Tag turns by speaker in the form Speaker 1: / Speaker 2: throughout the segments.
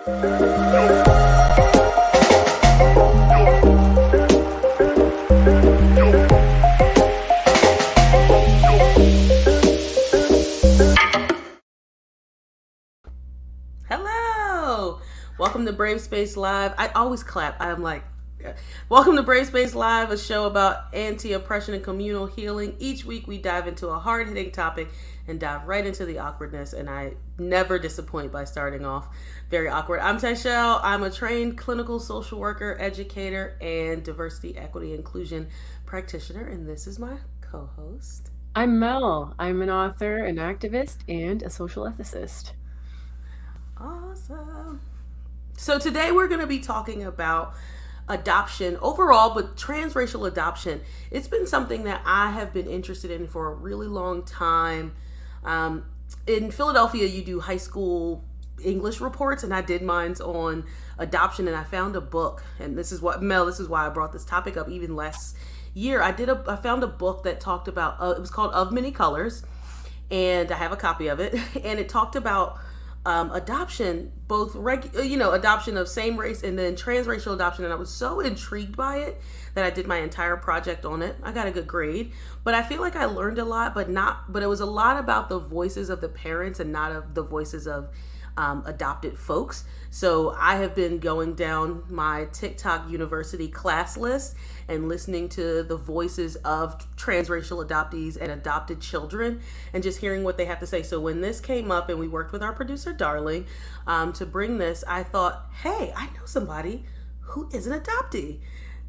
Speaker 1: Hello! Welcome to Brave Space Live. I always clap. I'm like, welcome to Brave Space Live, a show about anti-oppression and communal healing. Each week we dive into a hard-hitting topic and dive right into the awkwardness, and I never disappoint by starting off very awkward. I'm Tychelle. I'm a trained clinical social worker, educator, and diversity, equity, inclusion practitioner, and this is my co-host.
Speaker 2: I'm Mel. I'm an author, an activist, and a social ethicist.
Speaker 1: Awesome. So today we're going to be talking about adoption overall, but transracial adoption. It's been something that I have been interested in for a really long time. In Philadelphia, you do high school English reports, and I did mine on adoption, and I found a book, and this is why I brought this topic up even last year. I found a book that talked about, it was called Of Many Colors, and I have a copy of it, and it talked about adoption, both adoption of same race and then transracial adoption, and I was so intrigued by it that I did my entire project on it. I got a good grade, but I feel like I learned a lot, but it was a lot about the voices of the parents and not of the voices of adopted folks. So I have been going down my TikTok university class list and listening to the voices of transracial adoptees and adopted children and just hearing what they have to say. So when this came up and we worked with our producer, Darling, to bring this, I thought, hey, I know somebody who is an adoptee.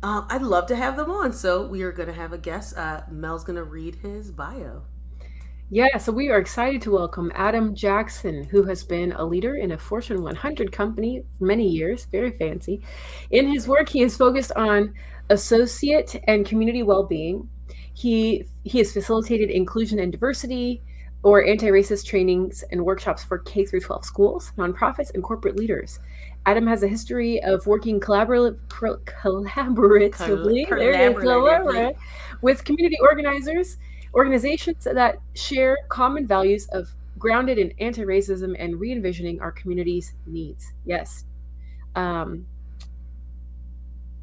Speaker 1: I'd love to have them on. So we are going to have a guest. Mel's going to read his bio.
Speaker 2: Yeah, so we are excited to welcome Adam Jackson, who has been a leader in a Fortune 100 company for many years, very fancy. In his work, he is focused on associate and community well-being. He has facilitated inclusion and diversity or anti-racist trainings and workshops for K-12 schools, nonprofits, and corporate leaders. Adam has a history of working collaboratively with community organizations that share common values of grounded in anti-racism and re-envisioning our community's needs. Yes.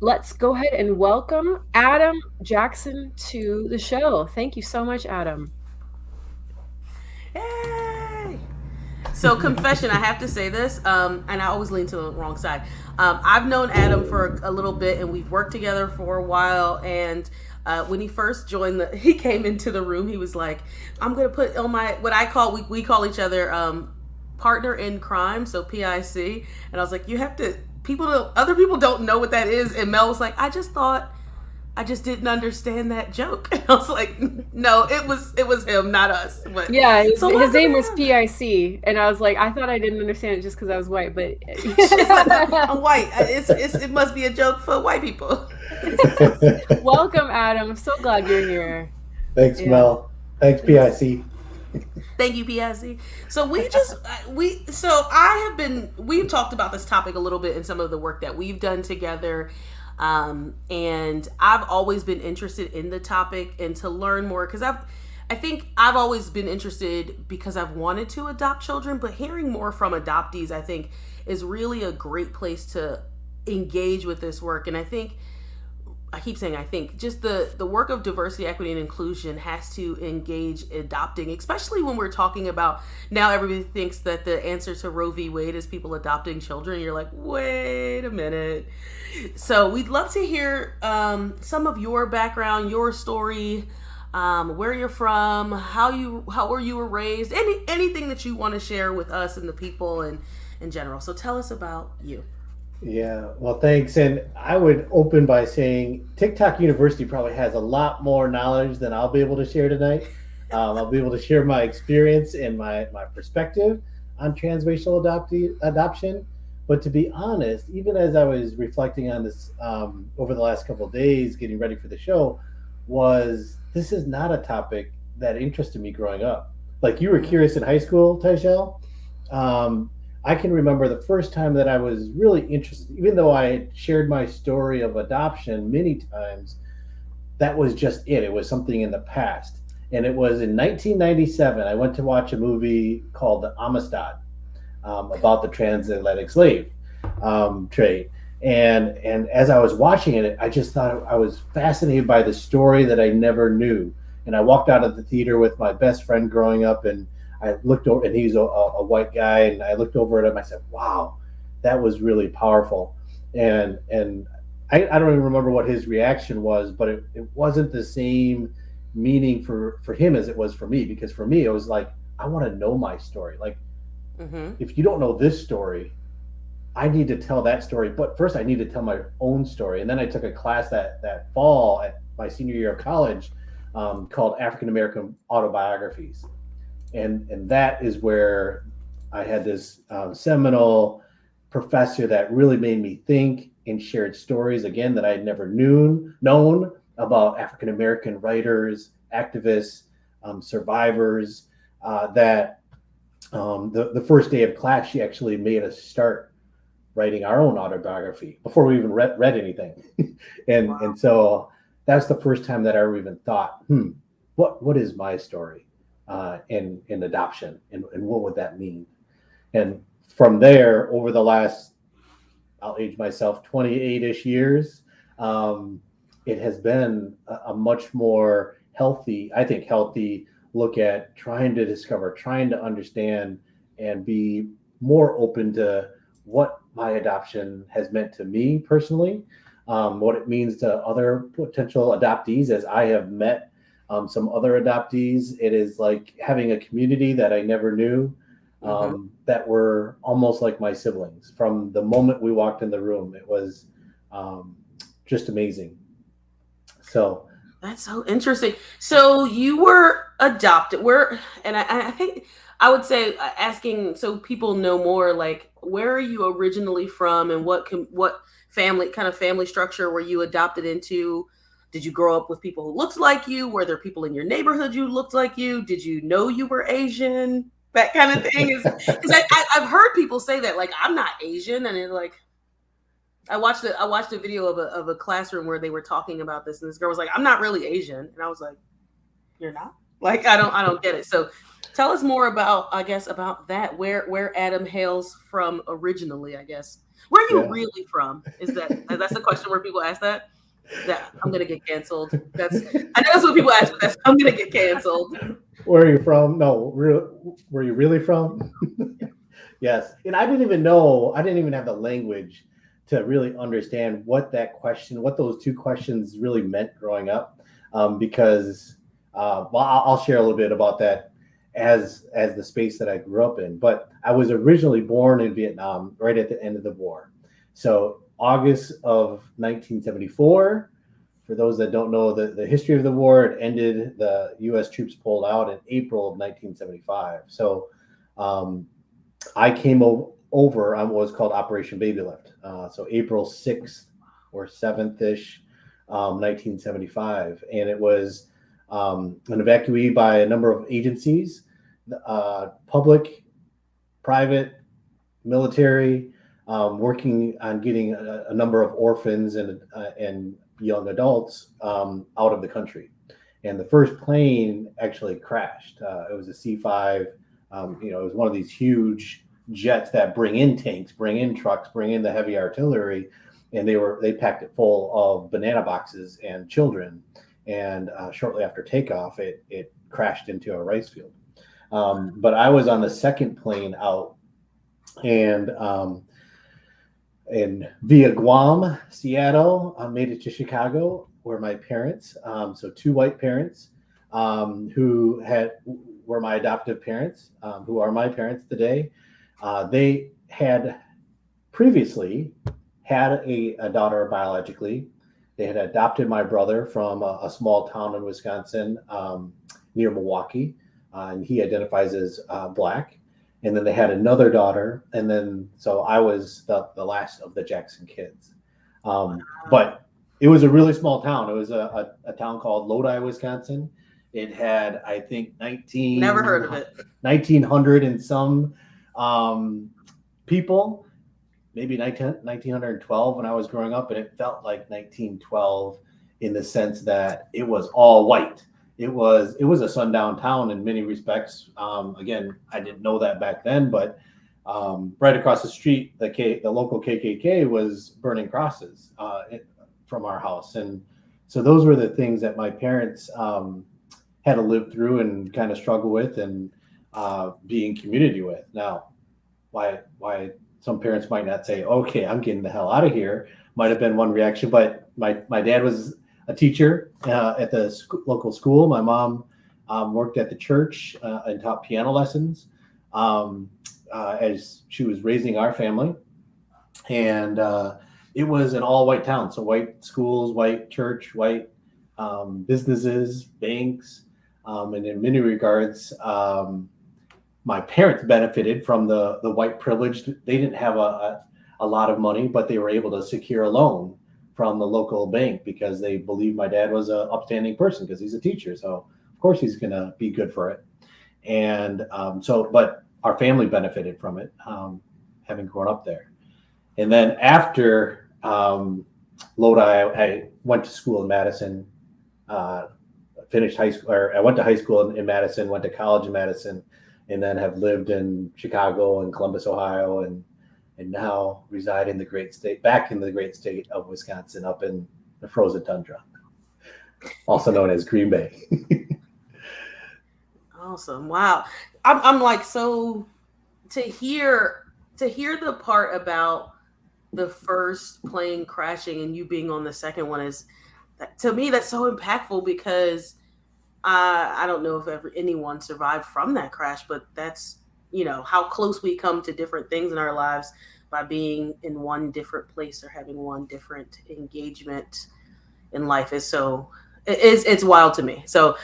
Speaker 2: Let's go ahead and welcome Adam Jackson to the show. Thank you so much, Adam.
Speaker 1: Yay! So confession, I have to say this, and I always lean to the wrong side. I've known Adam for a little bit, and we've worked together for a while, and when he first joined he came into the room, he was like, I'm going to put on my, we call each other partner in crime, so PIC. And I was like, other people don't know what that is. And Mel was like, I just didn't understand that joke. And I was like, no, it was him, not us. But,
Speaker 2: yeah, his name was PIC, and I was like, I thought I didn't understand it just because I was white, but
Speaker 1: like, I'm white. It must be a joke for white people.
Speaker 2: Welcome, Adam. I'm so glad you're here.
Speaker 3: Thanks, Mel. Thanks, PIC.
Speaker 1: Thank you, PIC. So we've talked about this topic a little bit in some of the work that we've done together. And I've always been interested in the topic and to learn more, because I think I've always been interested because I've wanted to adopt children, but hearing more from adoptees, I think, is really a great place to engage with this work. And I think just the work of diversity, equity, and inclusion has to engage adopting, especially when we're talking about, now everybody thinks that the answer to Roe v. Wade is people adopting children. You're like, wait a minute. So we'd love to hear some of your background, your story, where you're from, how you were raised, anything that you want to share with us and the people and in general. So tell us about you.
Speaker 3: Yeah, well, thanks. And I would open by saying TikTok University probably has a lot more knowledge than I'll be able to share tonight. I'll be able to share my experience and my perspective on transracial adoption. But to be honest, even as I was reflecting on this over the last couple of days, getting ready for the show, this is not a topic that interested me growing up. Like you were curious in high school, Tychelle. I can remember the first time that I was really interested, even though I had shared my story of adoption many times, that was just it. It was something in the past. And it was in 1997, I went to watch a movie called Amistad about the transatlantic slave. trait. And as I was watching it, I just thought I was fascinated by the story that I never knew. And I walked out of the theater with my best friend growing up, and I looked over, and he's a white guy, and I looked over at him. I said, "Wow, that was really powerful." And I don't even remember what his reaction was, but it wasn't the same meaning for him as it was for me, because for me it was like, I want to know my story. Like, if you don't know this story, I need to tell that story, but first I need to tell my own story. And then I took a class that fall at my senior year of college, called African American Autobiographies, and that is where I had this seminal professor that really made me think and shared stories again that I had never known about African American writers, activists, survivors. That the first day of class, she actually made us start writing our own autobiography before we even read anything. And so that's the first time that I ever even thought, what is my story in adoption, and what would that mean? And from there, over the last, I'll age myself, 28-ish years, it has been a much more healthy, I think, healthy look at trying to discover, trying to understand, and be more open to what my adoption has meant to me personally, what it means to other potential adoptees, as I have met some other adoptees. It is like having a community that I never knew, that were almost like my siblings from the moment we walked in the room. It was just amazing. So
Speaker 1: that's so interesting. So you were adopted. And I think I would say, asking so people know more, like, where are you originally from, and what family structure were you adopted into? Did you grow up with people who looked like you? Were there people in your neighborhood who looked like you? Did you know you were Asian? That kind of thing is because I've heard people say that, like, I'm not Asian, and it's like, I watched a video of a classroom where they were talking about this, and this girl was like, "I'm not really Asian," and I was like, "You're not?" Like, I don't get it. So, tell us more about, I guess, about that. Where Adam hails from originally, I guess. Where are you really from? That's the question where people ask that. That I'm gonna get canceled. I know that's what people ask, but I'm gonna get canceled.
Speaker 3: Where are you from? No, where are you really from? Yes. And I didn't even have the language to really understand what those two questions really meant growing up. Because, I'll share a little bit about that as the space that I grew up in. But I was originally born in Vietnam right at the end of the war. So August of 1974, for those that don't know the history of the war, it ended, the U.S. troops pulled out in April of 1975. So I came over on what was called Operation Baby Lift. So April 6th or 7th-ish, 1975. And it was an evacuee by a number of agencies, public, private, military, working on getting a number of orphans and young adults out of the country. And the first plane actually crashed. It was a C-5. It was one of these huge jets that bring in tanks, bring in trucks, bring in the heavy artillery, and they packed it full of banana boxes and children. And shortly after takeoff, it crashed into a rice field. But I was on the second plane out, and via Guam, Seattle, I made it to Chicago, where my parents, so two white parents, who were my adoptive parents, who are my parents today. They had previously had a daughter biologically. They had adopted my brother from a small town in Wisconsin, near Milwaukee, and he identifies as Black. And then they had another daughter, and then so I was the last of the Jackson kids. But it was a really small town. It was a town called Lodi, Wisconsin. It had, I think,
Speaker 1: Never heard of it.
Speaker 3: 1,900 and some people, maybe 1912 when I was growing up, and it felt like 1912 in the sense that it was all white. It was a sundown town in many respects. Again, I didn't know that back then, but right across the street, the local KKK was burning crosses from our house. And so those were the things that my parents had to live through and kind of struggle with and be in community with. Now, why some parents might not say, okay, I'm getting the hell out of here, might have been one reaction. But my dad was a teacher at the local school. My mom worked at the church and taught piano lessons as she was raising our family. And it was an all-white town. So white schools, white church, white businesses, banks. And in many regards, my parents benefited from the white privilege. They didn't have a lot of money, but they were able to secure a loan from the local bank because they believed my dad was an upstanding person because he's a teacher. So of course he's going to be good for it. And but our family benefited from it, having grown up there. And then after Lodi, I went to school in Madison, finished high school, or I went to high school in Madison, went to college in Madison, and then have lived in Chicago and Columbus, Ohio, and now reside in the great state of Wisconsin, up in the frozen tundra, also known as Green Bay.
Speaker 1: Awesome. Wow. I'm like, so to hear the part about the first plane crashing and you being on the second one is, to me, that's so impactful because I don't know if anyone survived from that crash, but that's, how close we come to different things in our lives by being in one different place or having one different engagement in life it's wild to me. So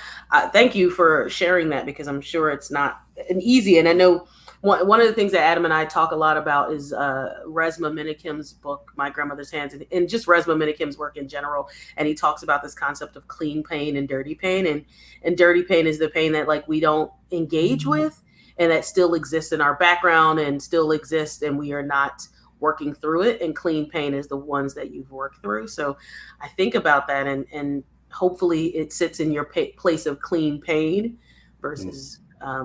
Speaker 1: thank you for sharing that, because I'm sure it's not an easy, and I know one of the things that Adam and I talk a lot about is Resmaa Menakem's book, My Grandmother's Hands, and just Resmaa Menakem's work in general. And he talks about this concept of clean pain and dirty pain. And dirty pain is the pain that like we don't engage with and that still exists in our background and still exists, and we are not working through it. And clean pain is the ones that you've worked through. So I think about that, and hopefully it sits in your place of clean pain versus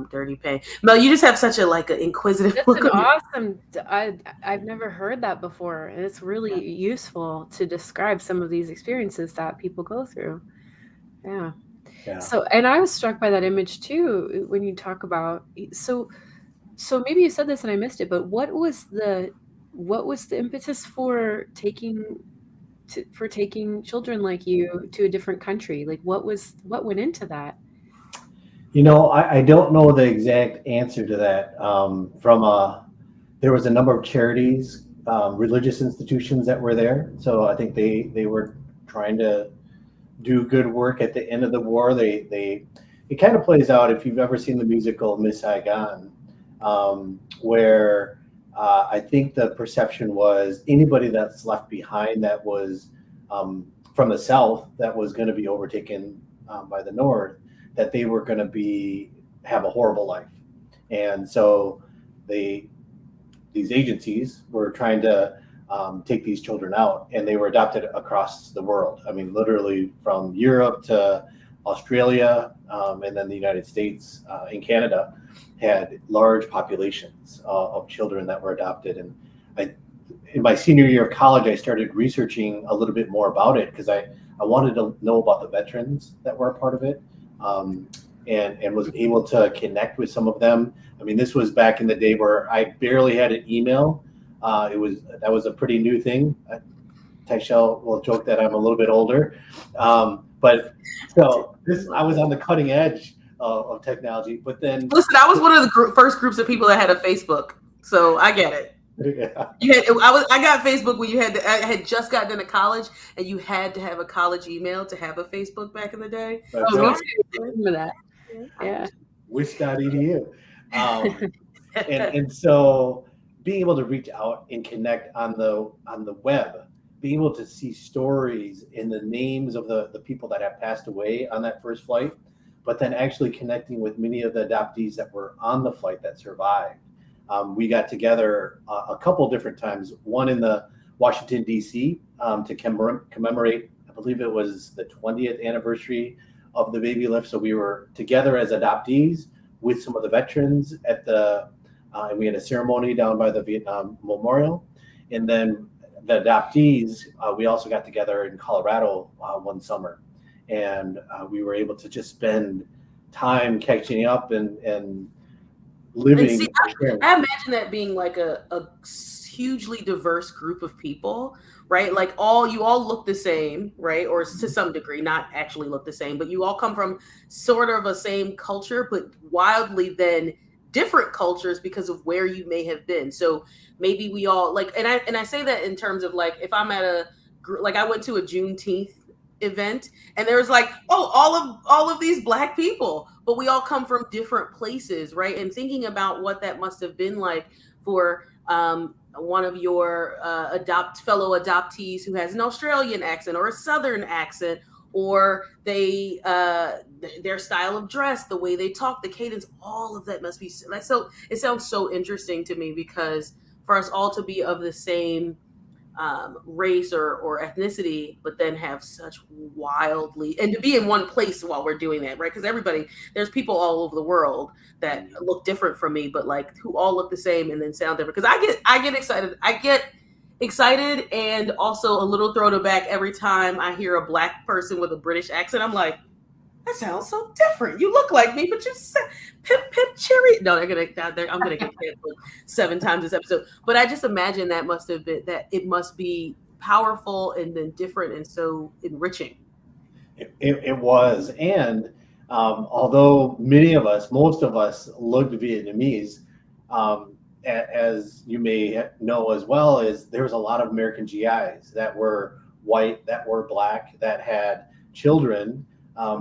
Speaker 1: dirty pain. Mel, you just have such an inquisitive
Speaker 2: That's
Speaker 1: look.
Speaker 2: an awesome. I've never heard that before, and it's really useful to describe some of these experiences that people go through. Yeah. So, and I was struck by that image too when you talk about. So maybe you said this and I missed it, but what was the impetus for taking children like you to a different country? Like, what went into that?
Speaker 3: I don't know the exact answer to that. There was a number of charities, religious institutions that were there. So I think they were trying to do good work at the end of the war. It kind of plays out, if you've ever seen the musical Miss Saigon, where I think the perception was anybody that's left behind that was from the South that was going to be overtaken by the North, that they were going to have a horrible life. And so these agencies were trying to take these children out, and they were adopted across the world. I mean, literally from Europe to Australia, and then the United States and Canada had large populations of children that were adopted. And in my senior year of college, I started researching a little bit more about it because I wanted to know about the veterans that were a part of it. And was able to connect with some of them. I mean, this was back in the day where I barely had an email. That was a pretty new thing. Tychelle will joke that I'm a little bit older, but so I was on the cutting edge of technology. But then,
Speaker 1: listen, I was one of the first groups of people that had a Facebook, so I get it. Yeah. I got Facebook when I had just gotten into college, and you had to have a college email to have a Facebook back in the day.
Speaker 2: Remember that? Yeah.
Speaker 3: Wish.edu. And so being able to reach out and connect on the web, being able to see stories in the names of the people that have passed away on that first flight, but then actually connecting with many of the adoptees that were on the flight that survived. We got together a couple different times, one in the Washington, D.C. To commemorate, I believe it was the 20th anniversary of the baby lift. So we were together as adoptees with some of the veterans at the and we had a ceremony down by the Vietnam Memorial. And then the adoptees, we also got together in Colorado one summer, and we were able to just spend time catching up and living.
Speaker 1: And see, I imagine that being like a hugely diverse group of people, right? Like you all look the same, right? Or to some degree, not actually look the same, but you all come from sort of a same culture, but wildly then different cultures because of where you may have been. So maybe we all like, and I say that in terms of like, if I'm at like I went to a Juneteenth event and there was like, oh, all of these Black people, but we all come from different places, right? And thinking about what that must have been like for one of your fellow adoptees who has an Australian accent or a Southern accent, or their style of dress, the way they talk, the cadence, all of that must be like, so it sounds so interesting to me, because for us all to be of the same race or ethnicity, but then have such wildly, and to be in one place while we're doing that, right? Because there's people all over the world that look different from me, but like who all look the same and then sound different. Because I get excited and also a little thrown aback every time I hear a Black person with a British accent. I'm like, that sounds so different. You look like me, but you said pip pip cherry. No, I'm gonna get canceled 7 times this episode. But I just imagine that it must be powerful and then different and so enriching.
Speaker 3: It was, and although most of us looked Vietnamese, as you may know as well, is there was a lot of American GIs that were white, that were Black, that had children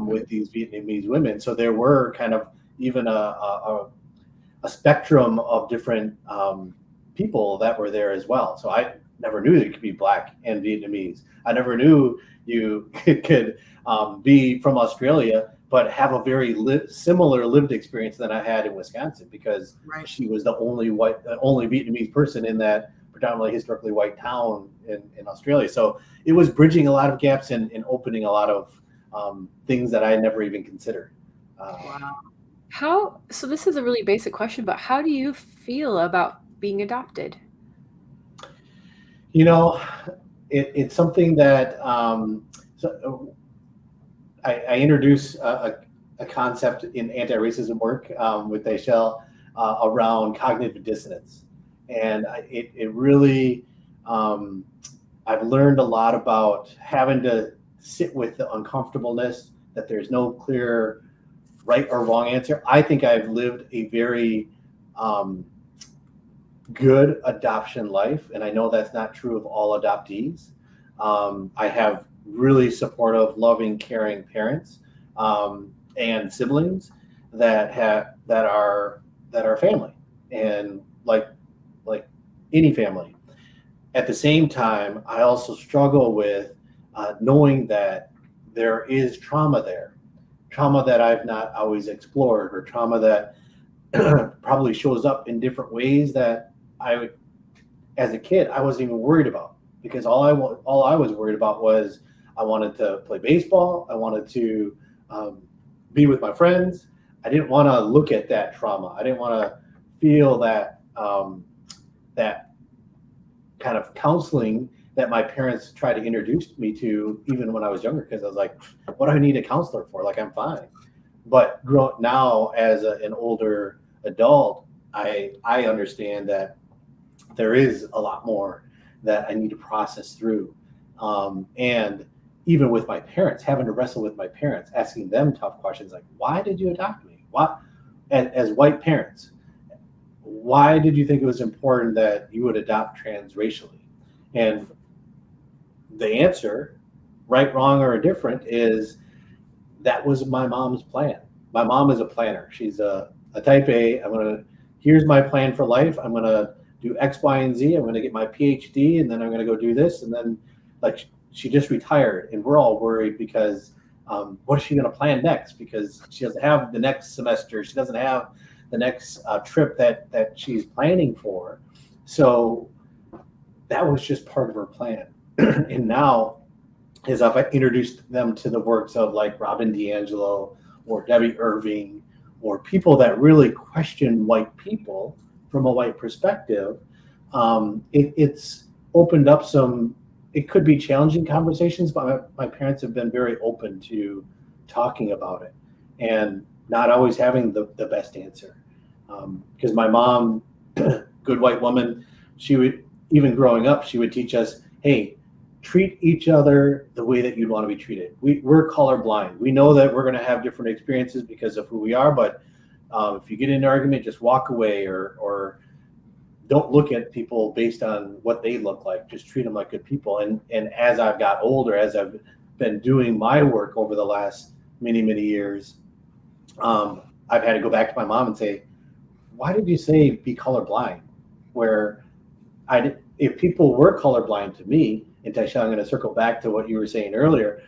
Speaker 3: with these Vietnamese women. So there were kind of even a spectrum of different people that were there as well. So I never knew that you could be Black and Vietnamese. I never knew you could be from Australia, but have a very similar lived experience than I had in Wisconsin, because she was the only Vietnamese person in that predominantly historically white town in Australia. So it was bridging a lot of gaps and opening a lot of things that I never even considered.
Speaker 2: Wow. So this is a really basic question, but how do you feel about being adopted?
Speaker 3: You know, it's something that I introduce a concept in anti-racism work with Tychelle around cognitive dissonance. And it really, I've learned a lot about having to sit with the uncomfortableness that there's no clear right or wrong answer. I think I've lived a very good adoption life, and I know that's not true of all adoptees. I have really supportive, loving, caring parents and siblings that are family, and like any family. At the same time, I also struggle with knowing that there is trauma that I've not always explored, or trauma that probably shows up in different ways that as a kid, I wasn't even worried about, because all I was worried about was I wanted to play baseball. I wanted to be with my friends. I didn't want to look at that trauma. I didn't want to feel that that kind of counseling that my parents tried to introduce me to, even when I was younger, because I was like, what do I need a counselor for? Like, I'm fine. But now as an older adult, I understand that there is a lot more that I need to process through. And even with my parents, having to wrestle with my parents, asking them tough questions like, why did you adopt me? Why, as white parents, why did you think it was important that you would adopt transracially? And the answer, right, wrong, or indifferent, is that was my mom's plan. My mom is a planner. She's a type A. Here's my plan for life. I'm going to do X, Y, and Z. I'm going to get my PhD, and then I'm going to go do this. And then, like, she just retired, and we're all worried because what is she going to plan next? Because she doesn't have the next semester. She doesn't have the next trip that she's planning for. So that was just part of her plan. And now, as I've introduced them to the works of like Robin DiAngelo or Debbie Irving, or people that really question white people from a white perspective, it's opened up some, it could be challenging conversations, but my parents have been very open to talking about it and not always having the best answer. Because my mom, good white woman, she would, even growing up, she would teach us, hey, treat each other the way that you'd want to be treated. We're colorblind. We know that we're going to have different experiences because of who we are, but if you get in an argument, just walk away or don't look at people based on what they look like. Just treat them like good people. And as I've got older, as I've been doing my work over the last many, many years, I've had to go back to my mom and say, why did you say be colorblind? Where if people were colorblind to me, and Tychelle, I'm going to circle back to what you were saying earlier,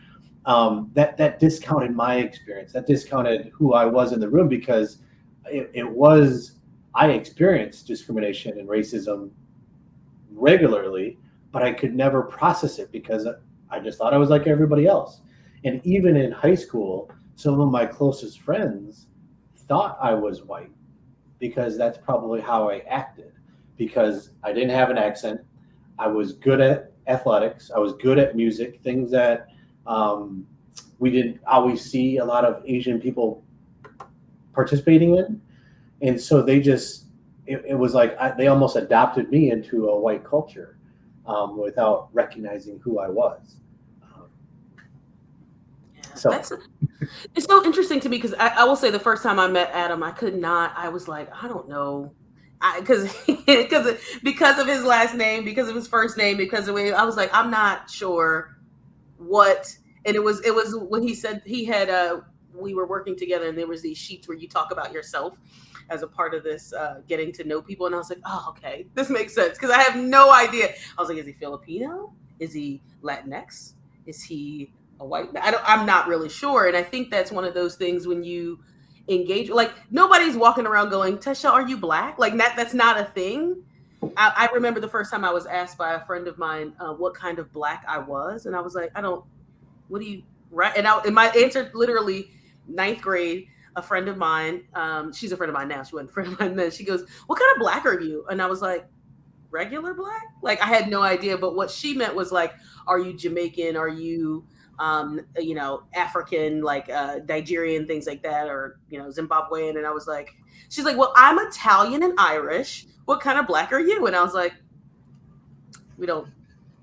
Speaker 3: that discounted my experience, that discounted who I was in the room, because I experienced discrimination and racism regularly, but I could never process it because I just thought I was like everybody else. And even in high school, some of my closest friends thought I was white because that's probably how I acted, because I didn't have an accent. I was good at athletics. I was good at music, things that we didn't always see a lot of Asian people participating in. And so they just, it was like they almost adopted me into a white culture without recognizing who I was. So
Speaker 1: it's so interesting to me, because I will say the first time I met Adam, I was like, I don't know. Because of his last name, because of his first name, because of the way I was like, I'm not sure what. And it was when he said he had we were working together, and there was these sheets where you talk about yourself as a part of this getting to know people, and I was like, oh, okay, this makes sense, because I have no idea. I was like, is he Filipino? Is he Latinx? Is he a white man? I'm not really sure. And I think that's one of those things when you engage, like nobody's walking around going, Tychelle, are you black? Like that's not a thing. I remember the first time I was asked by a friend of mine what kind of black I was, and I was like, what do you, right? And my answer, literally 9th grade, a friend of mine, she's a friend of mine now, she wasn't a friend of mine then, she goes, what kind of black are you? And I was like, regular black? Like I had no idea, but what she meant was like, are you Jamaican? Are you African, like Nigerian, things like that, or Zimbabwean? And I was like, she's like, well, I'm Italian and Irish. What kind of black are you? And I was like,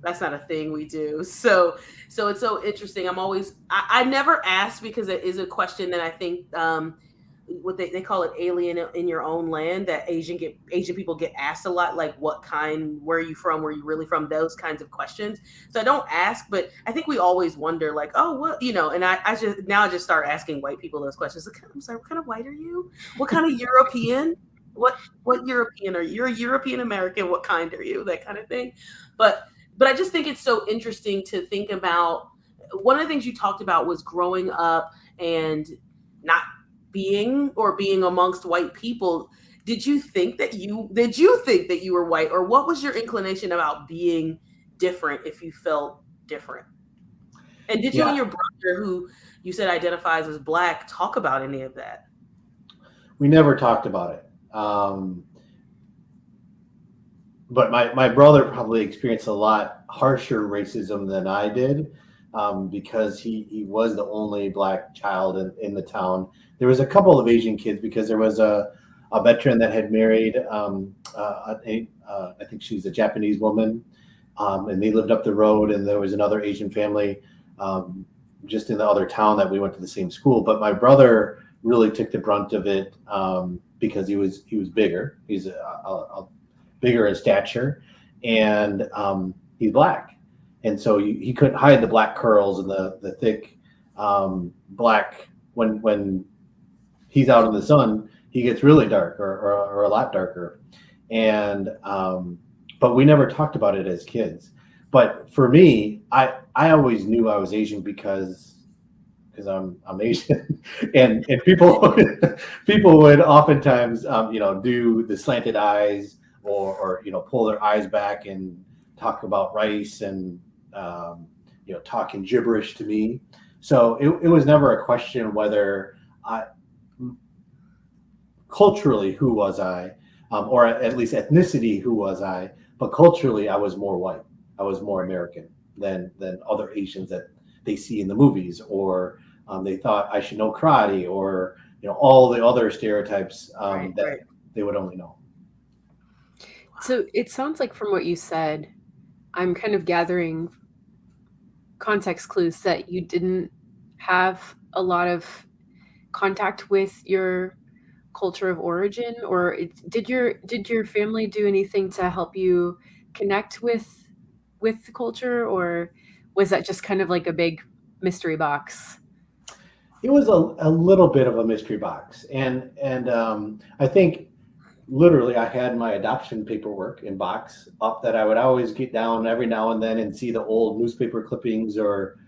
Speaker 1: that's not a thing we do. So it's so interesting. I never ask, because it is a question that I think what they call it, alien in your own land, that Asian people get asked a lot, like what kind, where are you from, where are you really from, those kinds of questions. So I don't ask, but I think we always wonder, like, oh, what, and I just start asking white people those questions. Like, I'm sorry, what kind of white are you? What kind of European? What European are you? You're a European American. What kind are you? That kind of thing. But I just think it's so interesting to think about. One of the things you talked about was growing up and not being amongst white people. Did you think that you were white, or what was your inclination about being different, if you felt different? And did you and your brother, who you said identifies as black, talk about any of that?
Speaker 3: We never talked about it. But my brother probably experienced a lot harsher racism than I did, because he was the only black child in the town. There was a couple of Asian kids, because there was a veteran that had married, I think she's a Japanese woman, and they lived up the road, and there was another Asian family just in the other town that we went to the same school. But my brother really took the brunt of it, because he was bigger. He's a bigger in stature, and he's black, and so he couldn't hide the black curls and the thick black. When he's out in the sun, he gets really dark, or a lot darker, and but we never talked about it as kids. But for me, I always knew I was Asian because I'm Asian, and people would oftentimes do the slanted eyes, or pull their eyes back and talk about rice and talking gibberish to me. So it was never a question whether culturally who was I, or at least ethnicity, who was I? But culturally, I was more white. I was more American than other Asians that they see in the movies, or they thought I should know karate, or all the other stereotypes that they would only know.
Speaker 2: So it sounds like from what you said, I'm kind of gathering context clues that you didn't have a lot of contact with your culture of origin, or did your family do anything to help you connect with the culture, or was that just kind of like a big mystery box?
Speaker 3: It was a little bit of a mystery box, and I think literally I had my adoption paperwork in box up that I would always get down every now and then and see the old newspaper clippings, or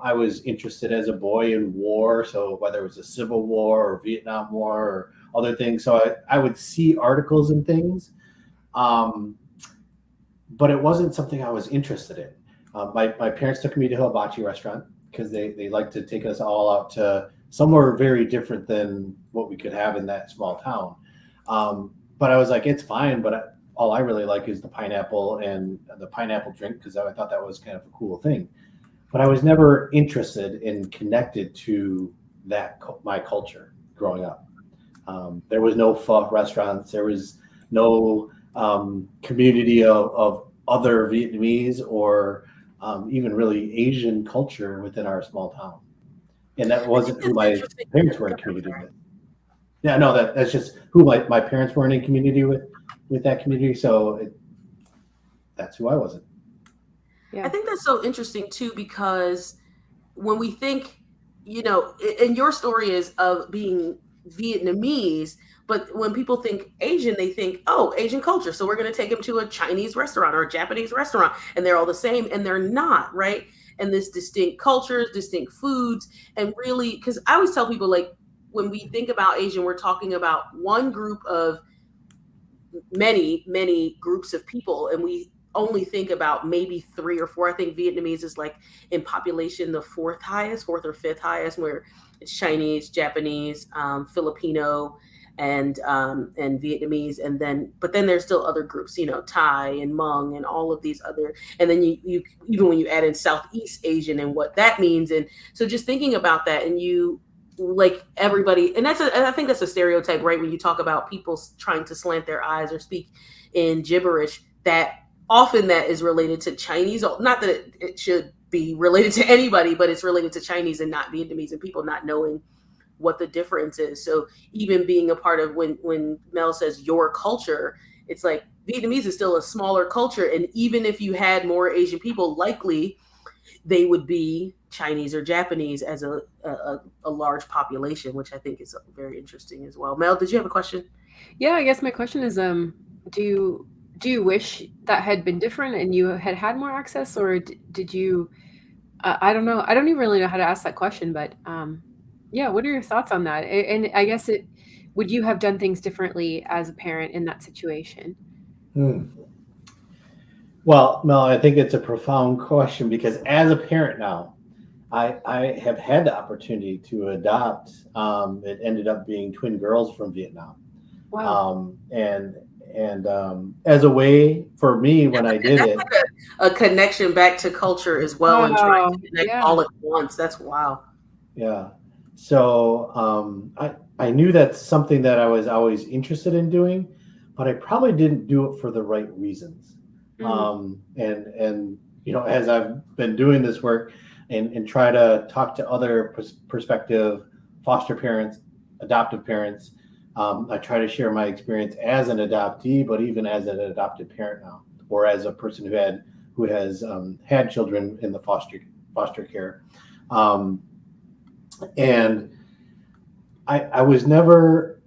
Speaker 3: I was interested as a boy in war, so whether it was the Civil War or Vietnam War or other things, so I would see articles and things, but it wasn't something I was interested in. My parents took me to a hibachi restaurant because they like to take us all out to somewhere very different than what we could have in that small town. But I was like, it's fine, but all I really like is the pineapple and the pineapple drink, because I thought that was kind of a cool thing. But I was never interested in connected to my culture growing up. There was no pho restaurants. There was no community of other Vietnamese or even really Asian culture within our small town. And that wasn't who my parents were in community with. Yeah, no, that's just who my parents weren't in community with that community. So that's who I wasn't.
Speaker 1: Yeah. I think that's so interesting too, because when we think, and your story is of being Vietnamese, but when people think Asian, they think, oh, Asian culture. So we're going to take them to a Chinese restaurant or a Japanese restaurant, and they're all the same, and they're not, right? And this distinct cultures, distinct foods, and really, because I always tell people, like, when we think about Asian, we're talking about one group of many, many groups of people, and we only think about maybe 3 or 4. I think Vietnamese is like in population the fourth or fifth highest, where it's Chinese, Japanese, Filipino, and Vietnamese, but then there's still other groups, Thai and Hmong and all of these other, and then you even when you add in Southeast Asian and what that means, and so just thinking about that, and you like everybody, and I think that's a stereotype, right? When you talk about people trying to slant their eyes or speak in gibberish, that often that is related to Chinese, not that it should be related to anybody, but it's related to Chinese and not Vietnamese, and people not knowing what the difference is. So even being a part of when Mel says your culture, it's like Vietnamese is still a smaller culture. And even if you had more Asian people, likely they would be Chinese or Japanese as a large population, which I think is very interesting as well. Mel, did you have a question?
Speaker 2: Yeah, I guess my question is, do you wish that had been different and you had more access, or did you, I don't know. I don't even really know how to ask that question, but yeah, what are your thoughts on that? And I guess would you have done things differently as a parent in that situation?
Speaker 3: Well, Mel, I think it's a profound question, because as a parent now, I have had the opportunity to adopt. It ended up being twin girls from Vietnam.
Speaker 2: Wow.
Speaker 3: And as a way for me, when I did it,
Speaker 1: like a connection back to culture as well, and trying to connect all at once. That's wow.
Speaker 3: Yeah. So I knew that's something that I was always interested in doing, but I probably didn't do it for the right reasons. And as I've been doing this work and try to talk to other prospective foster parents, adoptive parents, I try to share my experience as an adoptee, but even as an adopted parent now, or as a person who has had children in the foster care. And I was never,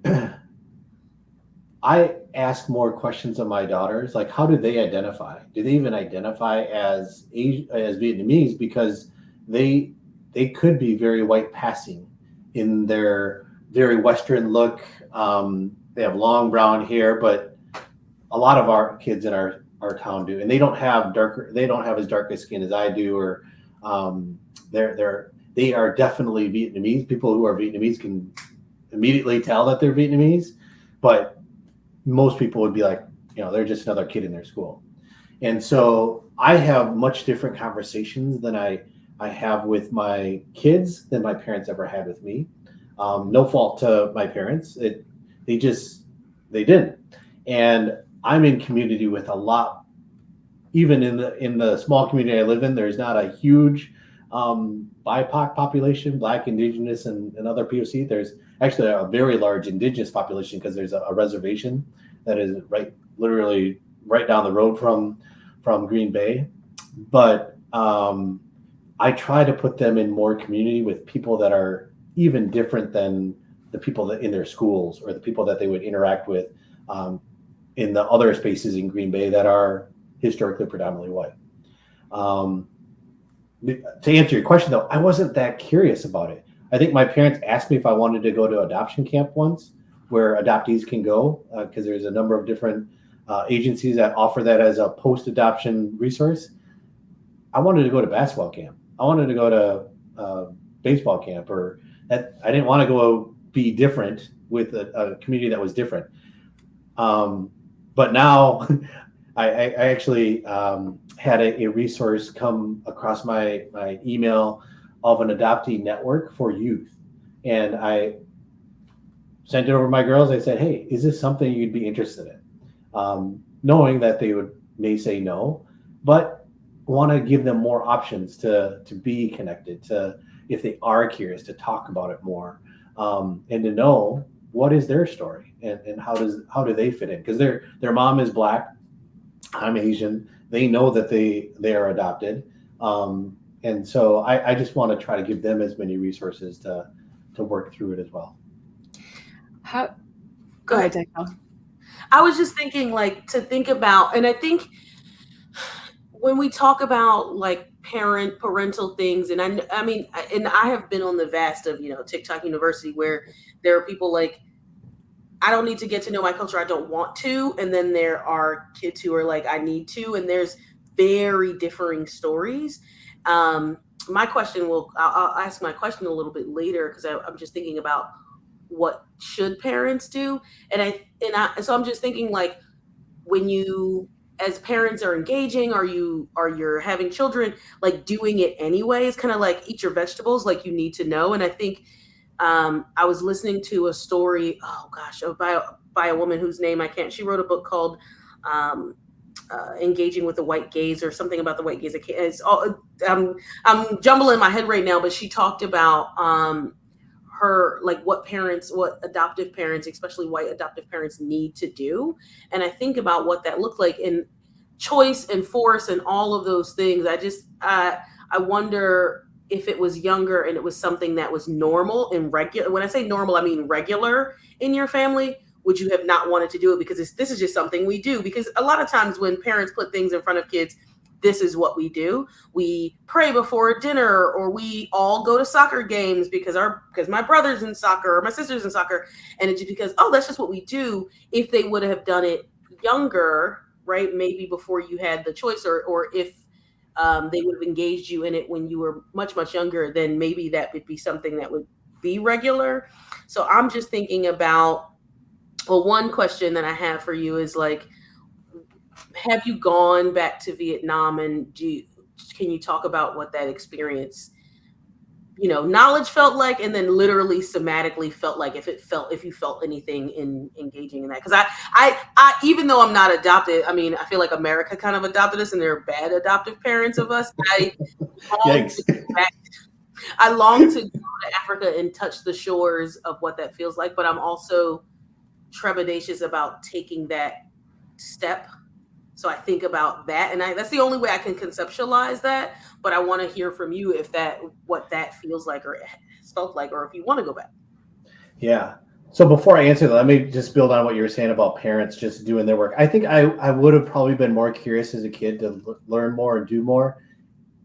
Speaker 3: I ask more questions of my daughters, like, how do they identify? Do they even identify as Vietnamese? Because they could be very white passing in their very Western look. They have long brown hair, but a lot of our kids in our town do, and they don't have as dark a skin as I do, or they are definitely Vietnamese. People who are Vietnamese can immediately tell that they're Vietnamese, but most people would be like, they're just another kid in their school. And so I have much different conversations than I have with my kids than my parents ever had with me. No fault to my parents. They didn't. And I'm in community with a lot, even in the small community I live in, there's not a huge BIPOC population, Black, Indigenous, and other POC. There's actually a very large Indigenous population because there's a reservation that is literally right down the road from Green Bay. But I try to put them in more community with people that are even different than the people that in their schools or the people that they would interact with in the other spaces in Green Bay that are historically predominantly white. To answer your question, though, I wasn't that curious about it. I think my parents asked me if I wanted to go to adoption camp once, where adoptees can go, because there's a number of different agencies that offer that as a post-adoption resource. I wanted to go to basketball camp. I wanted to go to baseball camp, I didn't want to go be different with a community that was different. But now I actually had a resource come across my email of an adoptee network for youth. And I sent it over to my girls. I said, hey, is this something you'd be interested in? Knowing that they may say no, but want to give them more options to be connected, to, if they are curious, to talk about it more, and to know what is their story and how do they fit in? Because their mom is Black, I'm Asian. They know that they are adopted, and so I just want to try to give them as many resources to work through it as well.
Speaker 2: Go ahead, Tychelle.
Speaker 1: I was just thinking, to think about, and I think when we talk about parental things, and I mean, and I have been on the vast of TikTok University, where there are people like, I don't need to get to know my culture, I don't want to, and then there are kids who are like, I need to, and there's very differing stories. My question I'll ask my question a little bit later, because I'm just thinking about what should parents do, so I'm just thinking, when you as parents are engaging, or you're having children, doing it anyway is kind of like eat your vegetables, you need to know. And I think I was listening to a story, by a woman whose name I can't. She wrote a book called Engaging with the White Gaze, or something about the white gaze. I'm jumbling my head right now, but she talked about her, what adoptive parents, especially white adoptive parents, need to do. And I think about what that looked like in choice and force and all of those things. I wonder if it was younger and it was something that was normal and regular. When I say normal, I mean regular in your family. Would you have not wanted to do it because this is just something we do? Because a lot of times when parents put things in front of kids, this is what we do. We pray before dinner, or we all go to soccer games because my brother's in soccer or my sister's in soccer. And it's just because, that's just what we do. If they would have done it younger, right? Maybe before you had the choice, or if they would have engaged you in it when you were much, much younger, then maybe that would be something that would be regular. So I'm just thinking about, one question that I have for you is have you gone back to Vietnam, and can you talk about what that experience, knowledge felt like, and then literally somatically felt like, if you felt anything in engaging in that? Because I even though I'm not adopted, I mean, I feel like America kind of adopted us, and they're bad adoptive parents of us. I long to go to Africa and touch the shores of what that feels like, but I'm also trepidatious about taking that step. So I think about that, and that's the only way I can conceptualize that. But I want to hear from you what that feels like, or felt like, or if you want to go back.
Speaker 3: Yeah. So before I answer that, let me just build on what you were saying about parents just doing their work. I think I would have probably been more curious as a kid to learn more and do more,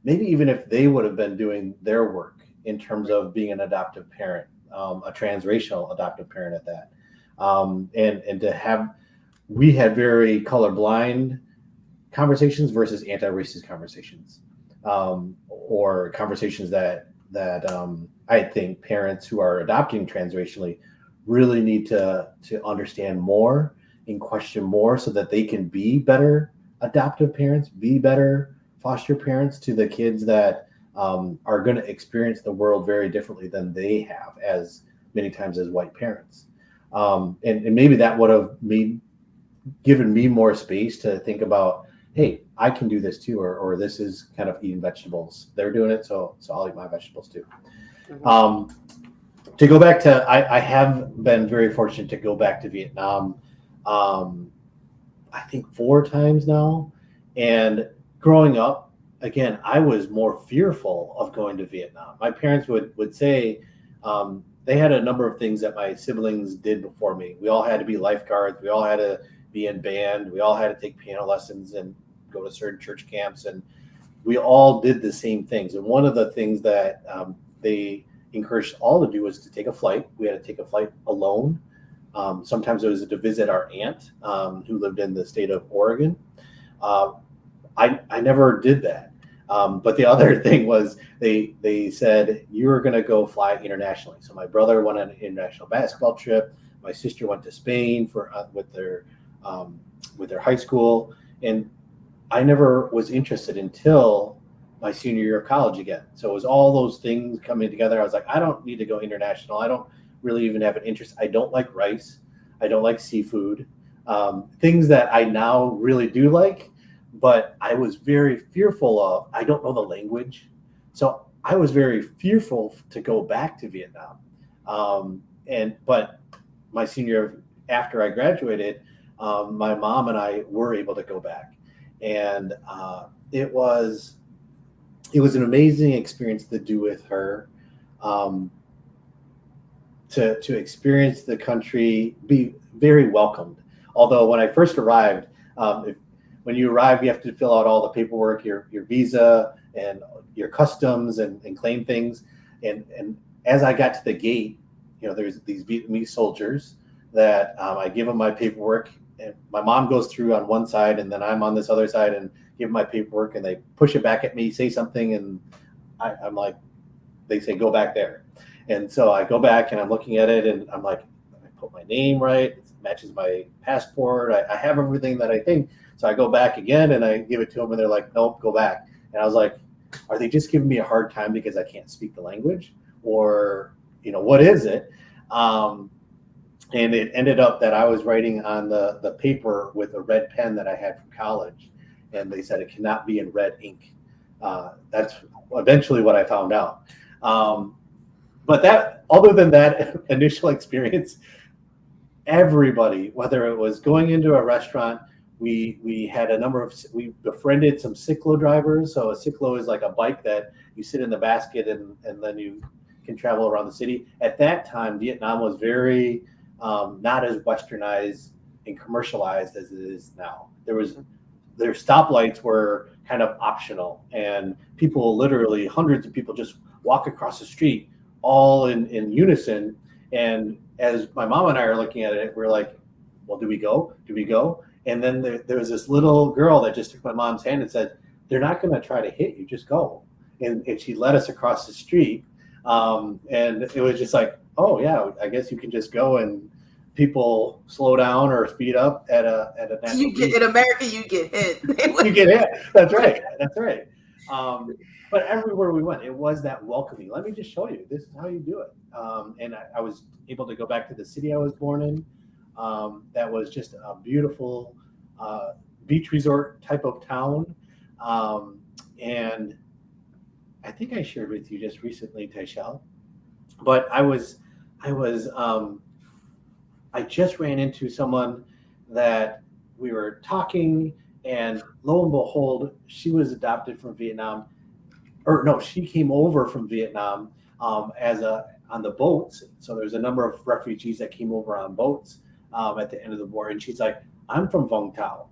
Speaker 3: maybe even if they would have been doing their work in terms of being an adoptive parent, a transracial adoptive parent at that. And to have, we had very colorblind conversations versus anti-racist conversations, or conversations that I think parents who are adopting transracially really need to understand more in question more so that they can be better adoptive parents, be better foster parents to the kids that are going to experience the world very differently than they have as many times as white parents. And maybe that would have given me more space to think about, hey, I can do this too, or this is kind of eating vegetables. They're doing it, so I'll eat my vegetables too. Mm-hmm. To go back to, I have been very fortunate to go back to Vietnam, I think 4 times now. And growing up, again, I was more fearful of going to Vietnam. My parents would say they had a number of things that my siblings did before me. We all had to be lifeguards. We all had to be in band. We all had to take piano lessons and go to certain church camps. And we all did the same things. And one of the things that they encouraged all to do was to take a flight. We had to take a flight alone. Sometimes it was to visit our aunt who lived in the state of Oregon. I never did that. But the other thing was they said, you were going to go fly internationally. So my brother went on an international basketball trip. My sister went to Spain with their high school. And I never was interested until my senior year of college again. So it was all those things coming together. I was like, I don't need to go international. I don't really even have an interest. I don't like rice. I don't like seafood. Things that I now really do like, but I was very fearful of. I don't know the language. So I was very fearful to go back to Vietnam. But my senior year, after I graduated, my mom and I were able to go back. And it was an amazing experience to do with her, to experience the country, be very welcomed. Although when I first arrived, when you arrive, you have to fill out all the paperwork, your visa and your customs and claim things. And as I got to the gate, there's these Vietnamese soldiers that I give them my paperwork. And my mom goes through on one side, and then I'm on this other side and give my paperwork, and they push it back at me, say something, and I'm like, they say, go back there. And so I go back and I'm looking at it, and I'm like, I put my name right, it matches my passport, I have everything that I think. So I go back again and I give it to them, and they're like, nope, go back. And I was like, are they just giving me a hard time because I can't speak the language? Or, what is it? And it ended up that I was writing on the paper with a red pen that I had from college. And they said it cannot be in red ink. That's eventually what I found out. But other than that initial experience, everybody, whether it was going into a restaurant, we had we befriended some cyclo drivers. So a cyclo is like a bike that you sit in the basket and then you can travel around the city. At that time, Vietnam was very not as westernized and commercialized as it is now. Their stoplights were kind of optional, and people, literally hundreds of people, just walk across the street all in unison. And as my mom and I are looking at it, we're like, well, do we go? And then there was this little girl that just took my mom's hand and said, they're not going to try to hit you, just go. And she led us across the street. And it was just like, oh yeah, I guess you can just go, and people slow down or speed up at a
Speaker 1: you get in America, you get hit.
Speaker 3: You get hit. That's right. But everywhere we went, it was that welcoming. Let me just show you. This is how you do it. And I was able to go back to the city I was born in. That was just a beautiful beach resort type of town. And I think I shared with you just recently, Tychelle. But I just ran into someone that we were talking, and lo and behold, she was adopted from Vietnam. Or no, she came over from Vietnam on the boats. So there's a number of refugees that came over on boats at the end of the war. And she's like, I'm from Vung Tau.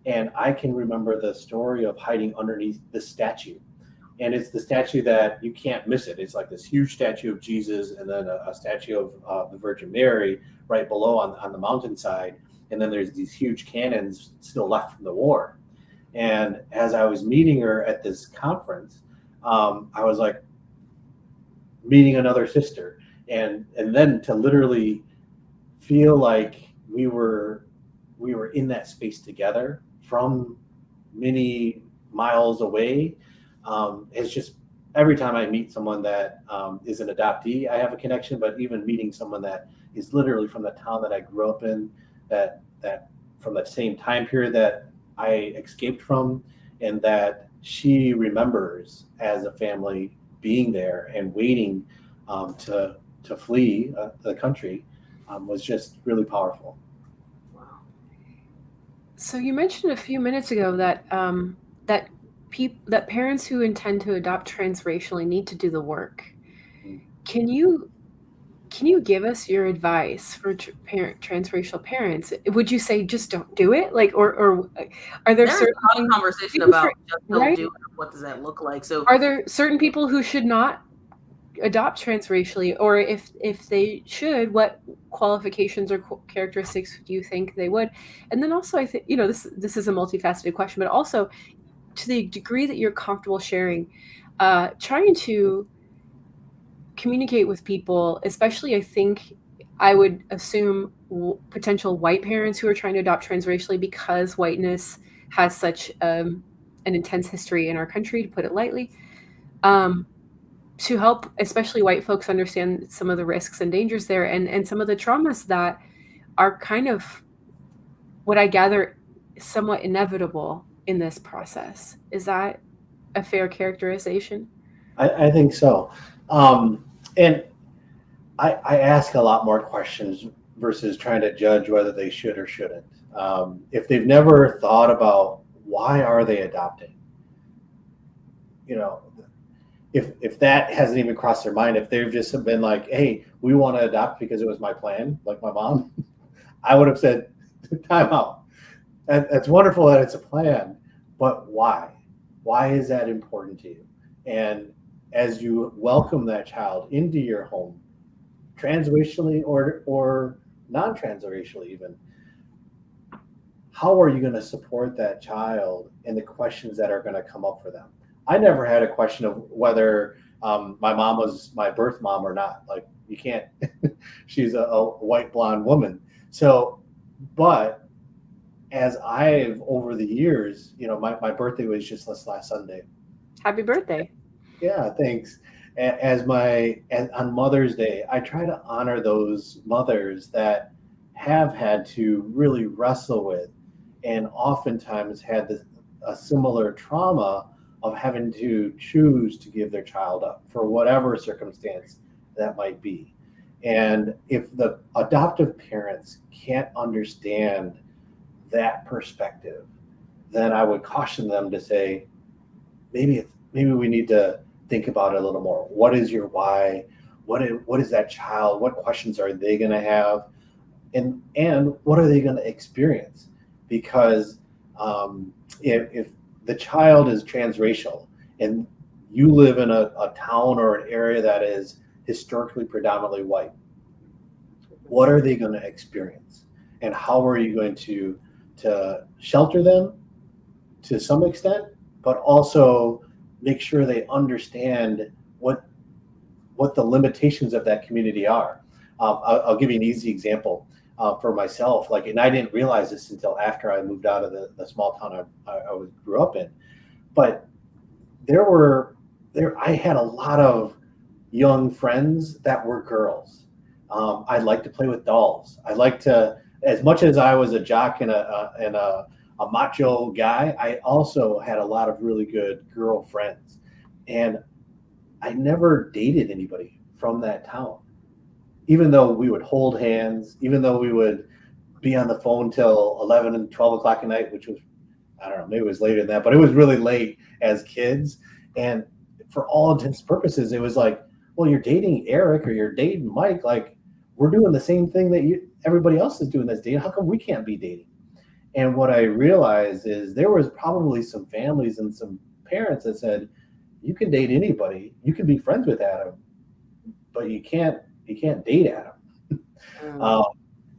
Speaker 3: And I can remember the story of hiding underneath the statue. And it's the statue that you can't miss it. It's like this huge statue of Jesus, and then a statue of the Virgin Mary right below on the mountainside. And then there's these huge cannons still left from the war. And as I was meeting her at this conference, I was like meeting another sister. And then to literally feel like we were we were in that space together from many miles away. It's just every time I meet someone that is an adoptee, I have a connection. But even meeting someone that is literally from the town that I grew up in, that from that same time period that I escaped from, and that she remembers as a family being there and waiting to flee the country, was just really powerful.
Speaker 1: Wow.
Speaker 2: So you mentioned a few minutes ago that that parents who intend to adopt transracially need to do the work. Can you give us your advice for transracial parents? Would you say just don't do it? Like, or are there
Speaker 1: There's
Speaker 2: certain
Speaker 1: a lot of conversation about just don't
Speaker 2: right?
Speaker 1: do it. What does that look like? So
Speaker 2: Are there certain people who should not adopt transracially, or if they should, what qualifications or characteristics do you think they would? And then also, I think, this is a multifaceted question, but also to the degree that you're comfortable sharing, trying to communicate with people, especially, I think I would assume potential white parents who are trying to adopt transracially, because whiteness has such an intense history in our country, to put it lightly, to help especially white folks understand some of the risks and dangers there, and some of the traumas that are kind of, what I gather, somewhat inevitable in this process. Is that a fair characterization?
Speaker 3: I think so. And I ask a lot more questions versus trying to judge whether they should or shouldn't. If they've never thought about why are they adopting, if that hasn't even crossed their mind, if they've just been like, hey, we want to adopt because it was my plan, like my mom, I would have said, time out. And it's wonderful that it's a plan, but why? Why is that important to you? And as you welcome that child into your home, transracially or non-transracially even, how are you going to support that child and the questions that are going to come up for them? I never had a question of whether my mom was my birth mom or not. Like, you can't, she's a white blonde woman. So, but as I've, over the years, my birthday was just last Sunday.
Speaker 2: Happy birthday.
Speaker 3: Yeah, thanks. On Mother's Day, I try to honor those mothers that have had to really wrestle with, and oftentimes had a similar trauma of having to choose to give their child up for whatever circumstance that might be. And if the adoptive parents can't understand that perspective, then I would caution them to say, maybe we need to think about it a little more. What is your why? What is that child? What questions are they going to have? And what are they going to experience? Because if the child is transracial and you live in a town or an area that is historically predominantly white, what are they going to experience? And how are you going to shelter them to some extent, but also make sure they understand what the limitations of that community are? I'll give you an easy example for myself. And I didn't realize this until after I moved out of the small town I grew up in. But I had a lot of young friends that were girls. I liked to play with dolls. I liked to, as much as I was a jock and a macho guy, I also had a lot of really good girl friends. And I never dated anybody from that town, even though we would hold hands, even though we would be on the phone till 11 and 12 o'clock at night, which was, I don't know, maybe it was later than that, but it was really late as kids. And for all intents and purposes, it was like, well, you're dating Eric or you're dating Mike. Like, we're doing the same thing that everybody else is doing that's dating. How come we can't be dating? And what I realized is there was probably some families and some parents that said, you can date anybody. You can be friends with Adam, but you can't date Adam.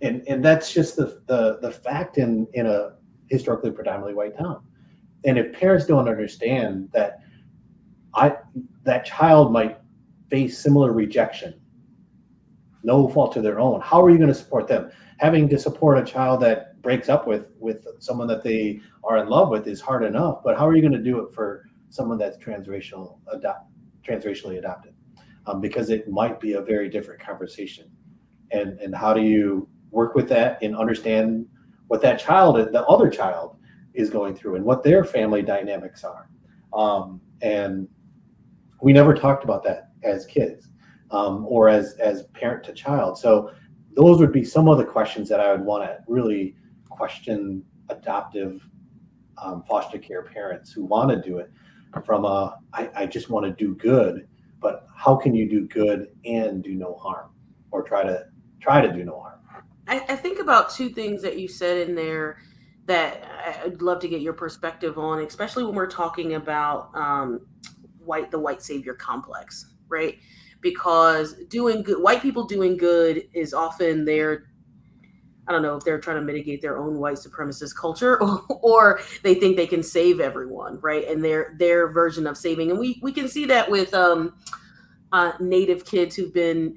Speaker 3: And that's just the fact in a historically predominantly white town. And if parents don't understand that that child might face similar rejection, no fault of their own, how are you going to support them? Having to support a child that breaks up with someone that they are in love with is hard enough, but how are you going to do it for someone that's transracially adopted? Because it might be a very different conversation. And how do you work with that and understand what that child and the other child is going through and what their family dynamics are? And we never talked about that as kids, or as parent to child. So those would be some of the questions that I would want to really question adoptive foster care parents who want to do it from I just want to do good, but how can you do good and do no harm, or try to do no harm?
Speaker 1: I think about two things that you said in there that I'd love to get your perspective on, especially when we're talking about the white savior complex, right? Because doing good, white people doing good is often I don't know if they're trying to mitigate their own white supremacist culture, or they think they can save everyone, right? And their version of saving. And we can see that with Native kids who've been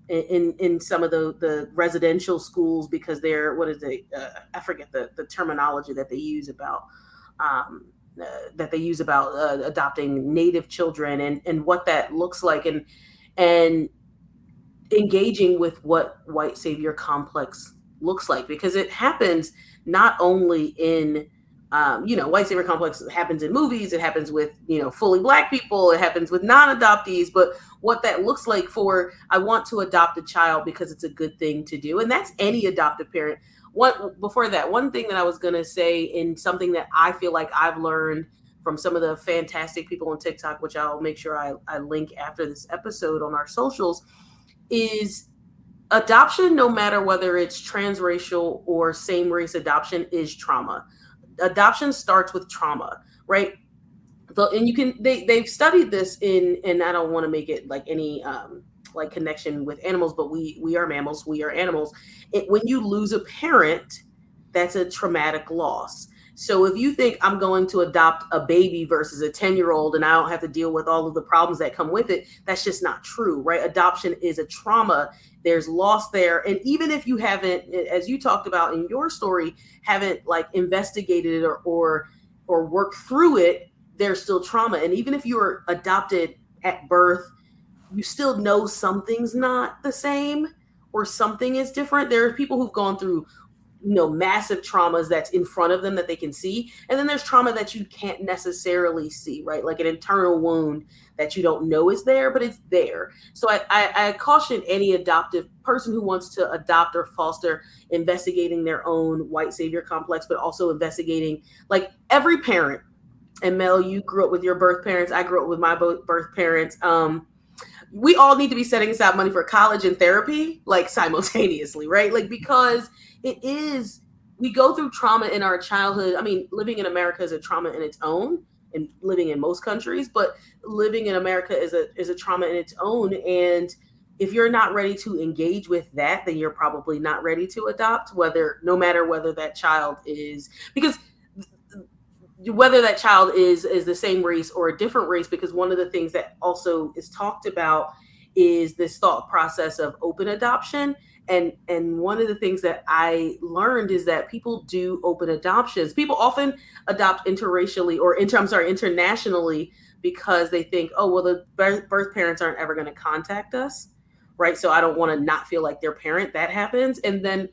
Speaker 1: in some of the residential schools because they're, I forget the terminology that they use about adopting Native children and what that looks like, and engaging with what white savior complex looks like, because it happens not only in white savior complex happens in movies, it happens with fully Black people, it happens with non-adoptees, but what that looks like for I want to adopt a child because it's a good thing to do, and that's any adoptive parent. Before that, one thing that I was going to say, in something that I feel like I've learned from some of the fantastic people on TikTok, which I'll make sure I link after this episode on our socials, is adoption, no matter whether it's transracial or same race adoption, is trauma. Adoption starts with trauma, right? And they've studied this and I don't want to make it like any like connection with animals, but we are mammals, we are animals. When you lose a parent, that's a traumatic loss. So if you think I'm going to adopt a baby versus a 10-year-old and I don't have to deal with all of the problems that come with it, that's just not true, right? Adoption is a trauma. There's loss there. And even if you haven't, as you talked about in your story, haven't like investigated it or worked through it, there's still trauma. And even if you were adopted at birth, you still know something's not the same or something is different. There are people who've gone through massive traumas that's in front of them that they can see. And then there's trauma that you can't necessarily see, right? Like an internal wound that you don't know is there, but it's there. So I caution any adoptive person who wants to adopt or foster investigating their own white savior complex, but also investigating, like, every parent. And Mel, you grew up with your birth parents. I grew up with my birth parents. We all need to be setting aside money for college and therapy, like, simultaneously, right? Like, because we go through trauma in our childhood. I mean, living in America is a trauma in its own, and living in most countries, but living in America is a trauma in its own. And if you're not ready to engage with that, then you're probably not ready to adopt, no matter whether that child is, because whether that child is the same race or a different race, because one of the things that also is talked about is this thought process of open adoption. And one of the things that I learned is that people do open adoptions. People often adopt internationally, because they think, oh, well, the birth parents aren't ever going to contact us, right? So I don't want to not feel like their parent. That happens. And then,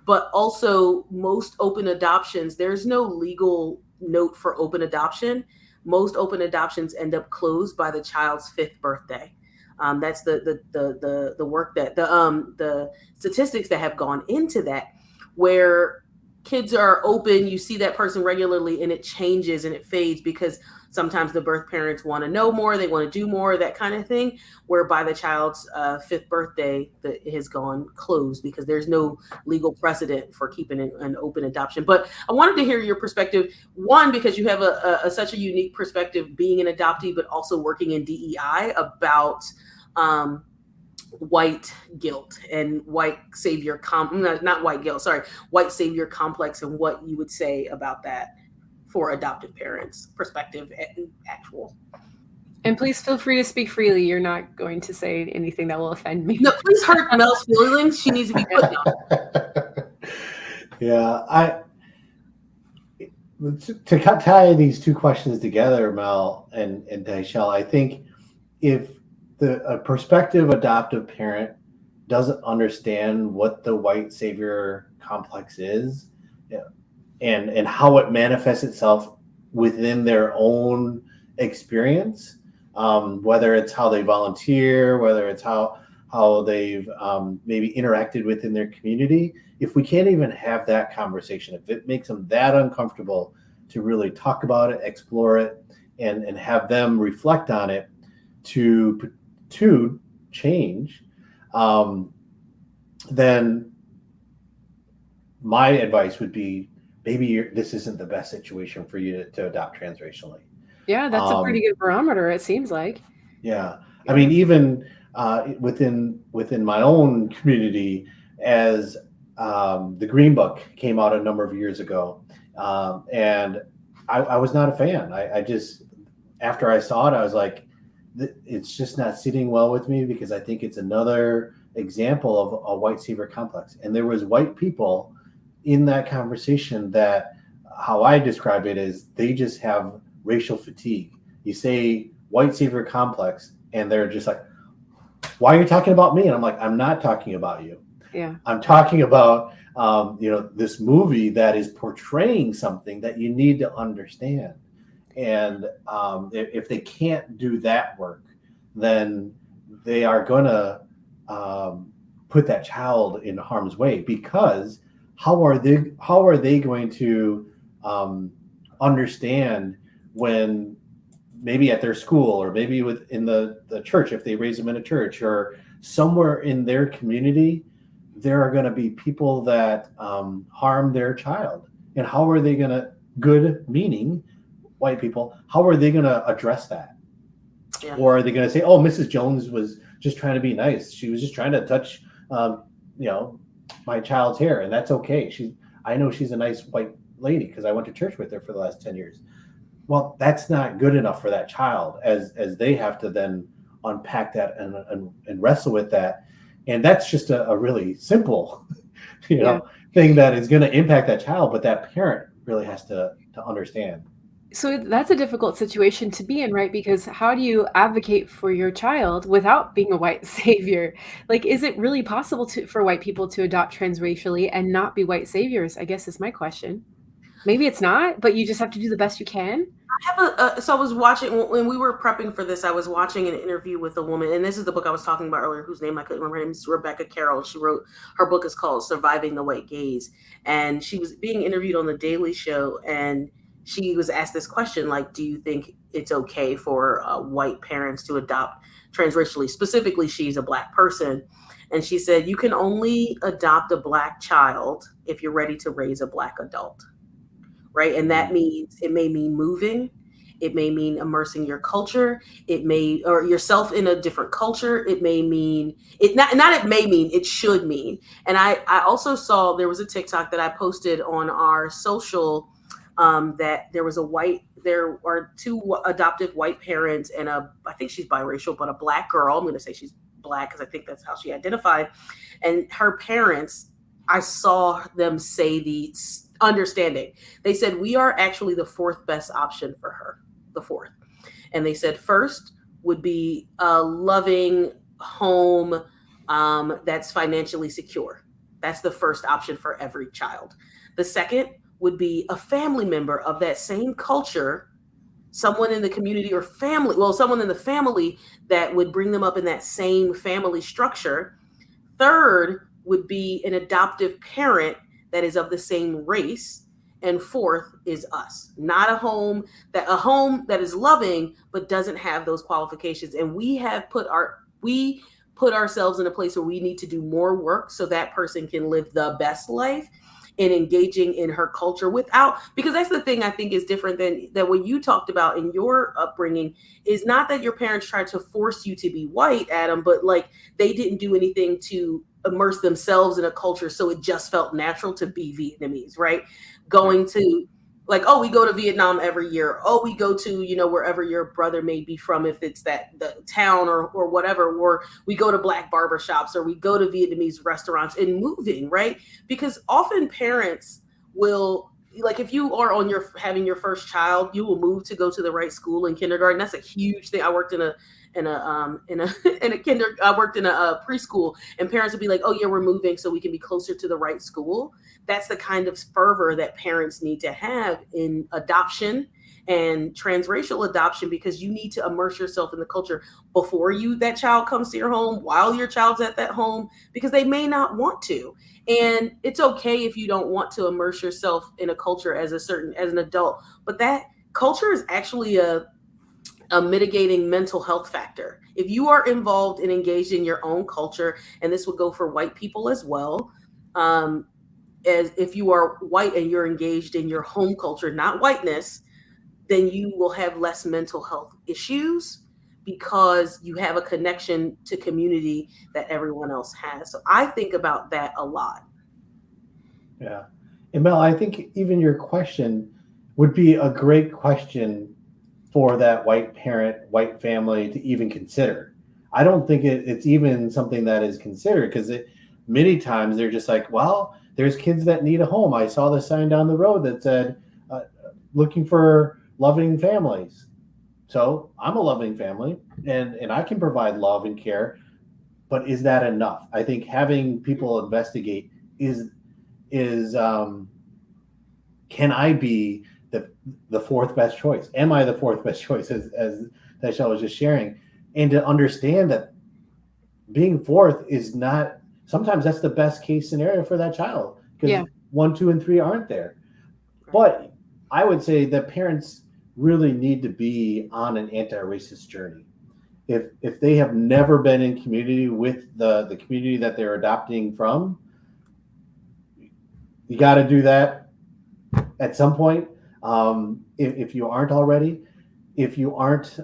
Speaker 1: but also most open adoptions, there's no legal note for open adoption. Most open adoptions end up closed by the child's 5th birthday. That's the work that the statistics that have gone into that, where kids are open, you see that person regularly, and it changes and it fades because sometimes the birth parents want to know more, they want to do more, that kind of thing, where by the child's 5th birthday, it has gone closed because there's no legal precedent for keeping an open adoption. But I wanted to hear your perspective, one, because you have such a unique perspective being an adoptee, but also working in DEI, about white guilt and white savior white savior complex, and what you would say about that for adoptive parents' perspective and actual.
Speaker 2: And please feel free to speak freely. You're not going to say anything that will offend me.
Speaker 1: No, please hurt Mel's feelings. She needs to be put down.
Speaker 3: Yeah, tie these two questions together, Mel and Tychelle, I think if a prospective adoptive parent doesn't understand what the white savior complex is, yeah, and how it manifests itself within their own experience, whether it's how they volunteer, whether it's how they've maybe interacted within their community. If we can't even have that conversation, if it makes them that uncomfortable to really talk about it, explore it, and have them reflect on it to change, then my advice would be maybe this isn't the best situation for you to adopt transracially.
Speaker 2: Yeah, that's a pretty good barometer, it seems like.
Speaker 3: Yeah. I mean, even within my own community, as the Green Book came out a number of years ago, and I was not a fan. I just, after I saw it, I was like, it's just not sitting well with me, because I think it's another example of a white savior complex. And there was white people in that conversation that, how I describe it is, they just have racial fatigue. You say white savior complex, and they're just like, why are you talking about me? And I'm like, I'm not talking about you.
Speaker 2: Yeah.
Speaker 3: I'm talking about this movie that is portraying something that you need to understand. And if they can't do that work, then they are going to put that child in harm's way, because how are they going to understand when maybe at their school, or maybe within the church, if they raise them in a church, or somewhere in their community, there are going to be people that harm their child. And how are they going to, good meaning white people, how are they going to address that? Yeah. Or are they going to say, oh, Mrs. Jones was just trying to be nice. She was just trying to touch, my child's hair, and that's okay. I know she's a nice white lady because I went to church with her for the last 10 years. Well, that's not good enough for that child, as they have to then unpack that and wrestle with that. And that's just a really simple, thing that is going to impact that child, but that parent really has to understand.
Speaker 2: So that's a difficult situation to be in, right? Because how do you advocate for your child without being a white savior? Like, is it really possible for white people to adopt transracially and not be white saviors? I guess is my question. Maybe it's not, but you just have to do the best you can.
Speaker 1: So I was watching, when we were prepping for this, I was watching an interview with a woman, and this is the book I was talking about earlier, whose name I couldn't remember. Her name is Rebecca Carroll. She wrote, her book is called Surviving the White Gaze. And she was being interviewed on The Daily Show, and she was asked this question, like, do you think it's okay for white parents to adopt transracially? Specifically, she's a Black person. And she said, you can only adopt a Black child if you're ready to raise a Black adult. Right. And that means, it may mean moving. It may mean immersing your culture. It may, or yourself in a different culture. It may mean, it should mean. And I also saw, there was a TikTok that I posted on our social, that there are two adoptive white parents and I think she's biracial, but a Black girl. I'm going to say she's Black because I think that's how she identified. And her parents, I saw them say the understanding. They said, we are actually the fourth best option for her, the fourth. And they said, first would be a loving home that's financially secure. That's the first option for every child. The second would be a family member of that same culture, someone in the community or family, someone in the family that would bring them up in that same family structure. Third would be an adoptive parent that is of the same race. And fourth is us, not a home that is loving, but doesn't have those qualifications. And we put ourselves in a place where we need to do more work so that person can live the best life in engaging in her culture because that's the thing I think is different than what you talked about in your upbringing, is not that your parents tried to force you to be white, Adam, but like they didn't do anything to immerse themselves in a culture. So it just felt natural to be Vietnamese, right? Going to Like, oh, we go to Vietnam every year. Oh, we go to, wherever your brother may be from, if it's the town or whatever, or we go to black barbershops, or we go to Vietnamese restaurants, and moving, right? Because often parents will, like, if you are having your first child, you will move to go to the right school in kindergarten. That's a huge thing. I worked I worked in a preschool, and parents would be like, oh yeah, we're moving so we can be closer to the right school. That's the kind of fervor that parents need to have in adoption and transracial adoption, because you need to immerse yourself in the culture before that child comes to your home, while your child's at that home, because they may not want to. And it's okay if you don't want to immerse yourself in a culture as an adult, but that culture is actually a mitigating mental health factor. If you are involved and engaged in your own culture, and this would go for white people as well, as if you are white and you're engaged in your home culture, not whiteness, then you will have less mental health issues because you have a connection to community that everyone else has. So I think about that a lot.
Speaker 3: Yeah. And Mel, I think even your question would be a great question for that white parent, white family to even consider. I don't think it's even something that is considered, because many times they're just like, well, there's kids that need a home. I saw the sign down the road that said, looking for loving families. So I'm a loving family, and I can provide love and care. But is that enough? I think having people investigate is can I be the fourth best choice? Am I the fourth best choice, as Tychelle was just sharing? And to understand that being fourth is not, sometimes that's the best case scenario for that child, because 1, 2, and 3 aren't there. But I would say that parents really need to be on an anti-racist journey. If they have never been in community with the community that they're adopting from, you got to do that at some point. If you aren't already, if you aren't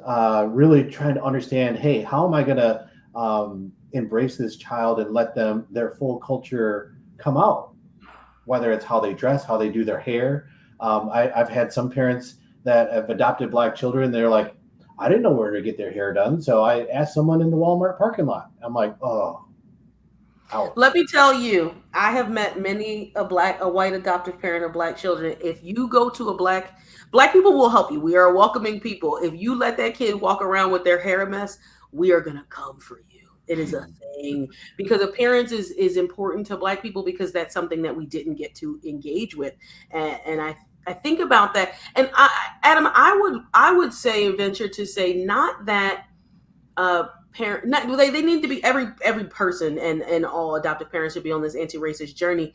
Speaker 3: really trying to understand, hey, how am I going to embrace this child and let their full culture come out, whether it's how they dress, how they do their hair. I've had some parents that have adopted Black children. They're like, I didn't know where to get their hair done, so I asked someone in the Walmart parking lot. I'm like, oh. Ouch.
Speaker 1: Let me tell you, I have met many a white adoptive parent of Black children. If you go to a Black people will help you. We are a welcoming people. If you let that kid walk around with their hair a mess, we are gonna come for you. It is a thing, because appearance is important to Black people, because that's something that we didn't get to engage with, and I think about that. And Adam, I would say, venture to say, not that parent, not they need to be, every person and all adoptive parents should be on this anti-racist journey,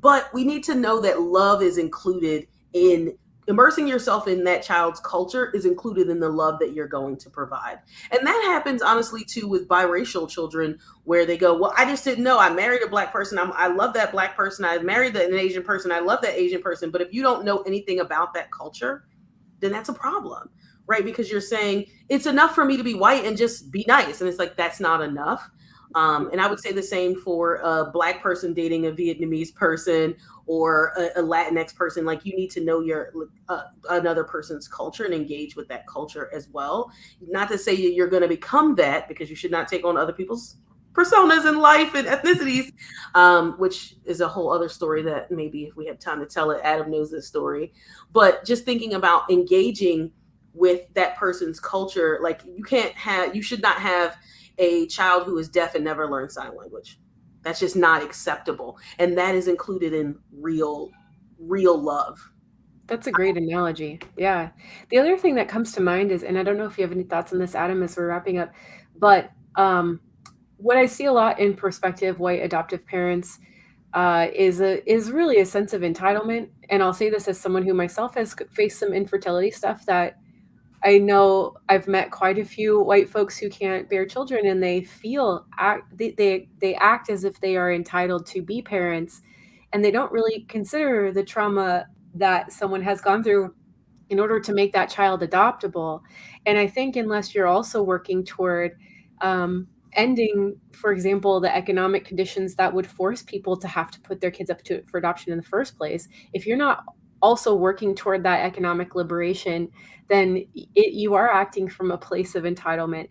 Speaker 1: but we need to know that love is included in immersing yourself in that child's culture, is included in the love that you're going to provide. And that happens honestly too with biracial children, where they go, well, I just didn't know, I married a Black person, I love that Black person, I married an Asian person, I love that Asian person. But if you don't know anything about that culture, then that's a problem, right? Because you're saying it's enough for me to be white and just be nice, and it's like, that's not enough. And I would say the same for a Black person dating a Vietnamese person, or a Latinx person. Like, you need to know your another person's culture and engage with that culture as well. Not to say you're going to become that, because you should not take on other people's personas in life and ethnicities, which is a whole other story that maybe if we have time to tell it, Adam knows this story. But just thinking about engaging with that person's culture, like, you should not have a child who is deaf and never learned sign language. That's just not acceptable. And that is included in real love.
Speaker 2: That's a great analogy. Yeah. The other thing that comes to mind is, and I don't know if you have any thoughts on this, Adam, as we're wrapping up, but what I see a lot in prospective white adoptive parents is really a sense of entitlement. And I'll say this as someone who myself has faced some infertility stuff, that I know I've met quite a few white folks who can't bear children, and they they act as if they are entitled to be parents, and they don't really consider the trauma that someone has gone through in order to make that child adoptable. And I think unless you're also working toward ending, for example, the economic conditions that would force people to have to put their kids up for adoption in the first place, if you're not also working toward that economic liberation, then you are acting from a place of entitlement.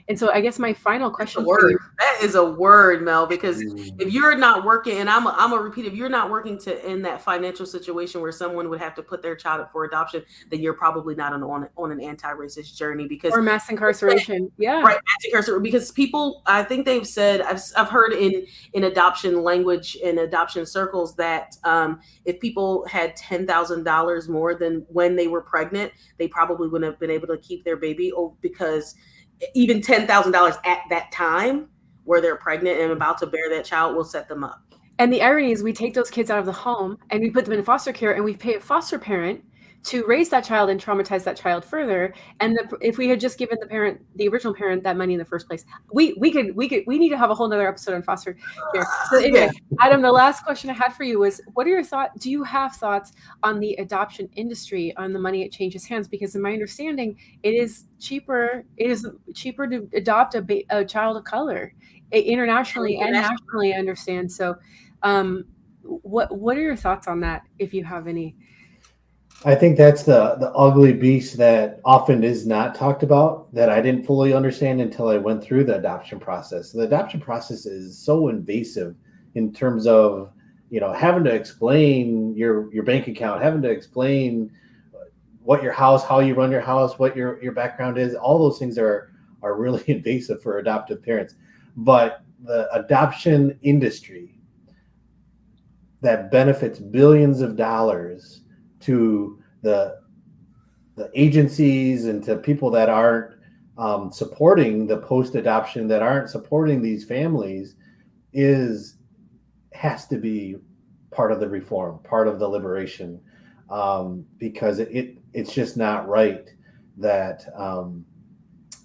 Speaker 2: And so I guess my final
Speaker 1: That's a
Speaker 2: question for you.
Speaker 1: word. That is a word, Mel, because if you're not working, and I'm a repeat, if you're not working to end that financial situation where someone would have to put their child up for adoption, then you're probably not on an anti-racist journey, because
Speaker 2: Or mass incarceration. Yeah.
Speaker 1: right, because people, I think they've said, I've heard in adoption language, in adoption circles, that if people had $10,000 more than when they were pregnant, they probably wouldn't have been able to keep their baby, because even $10,000 at that time where they're pregnant and about to bear that child will set them up.
Speaker 2: And the irony is we take those kids out of the home and we put them in foster care, and we pay a foster parent to raise that child and traumatize that child further. And if we had just given the original parent, that money in the first place, we need to have a whole nother episode on foster care. So anyway, Adam, the last question I had for you was, what are your thoughts? Do you have thoughts on the adoption industry, on the money it changes hands? Because in my understanding, it is cheaper to adopt a child of color internationally and nationally, I understand. So what are your thoughts on that, if you have any?
Speaker 3: I think that's the ugly beast that often is not talked about, that I didn't fully understand until I went through the adoption process. The adoption process is so invasive in terms of, having to explain your bank account, having to explain what your house, how you run your house, what your background is. All those things are really invasive for adoptive parents. But the adoption industry that benefits billions of dollars to the agencies and to people that aren't supporting the post-adoption, that aren't supporting these families, has to be part of the reform, part of the liberation, because it's just not right that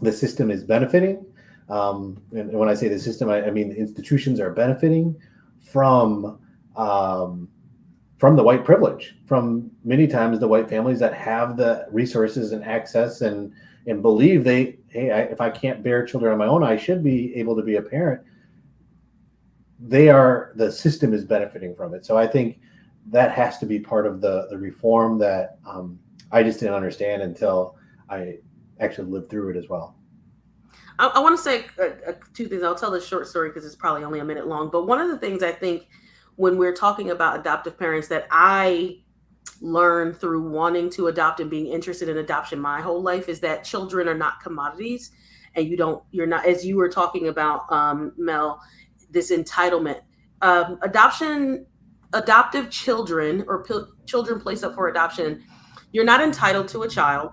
Speaker 3: the system is benefiting. And when I say the system, I mean the institutions are benefiting from the white privilege, from many times the white families that have the resources and access and believe if I can't bear children on my own, I should be able to be a parent. The system is benefiting from it. So I think that has to be part of the reform that I just didn't understand until I actually lived through it as well.
Speaker 1: I want to say two things. I'll tell this short story because it's probably only a minute long. But one of the things I think when we're talking about adoptive parents that I learned through wanting to adopt and being interested in adoption my whole life is that children are not commodities, and you're not, as you were talking about, Mel, this entitlement. Adoptive children, or children placed up for adoption, you're not entitled to a child,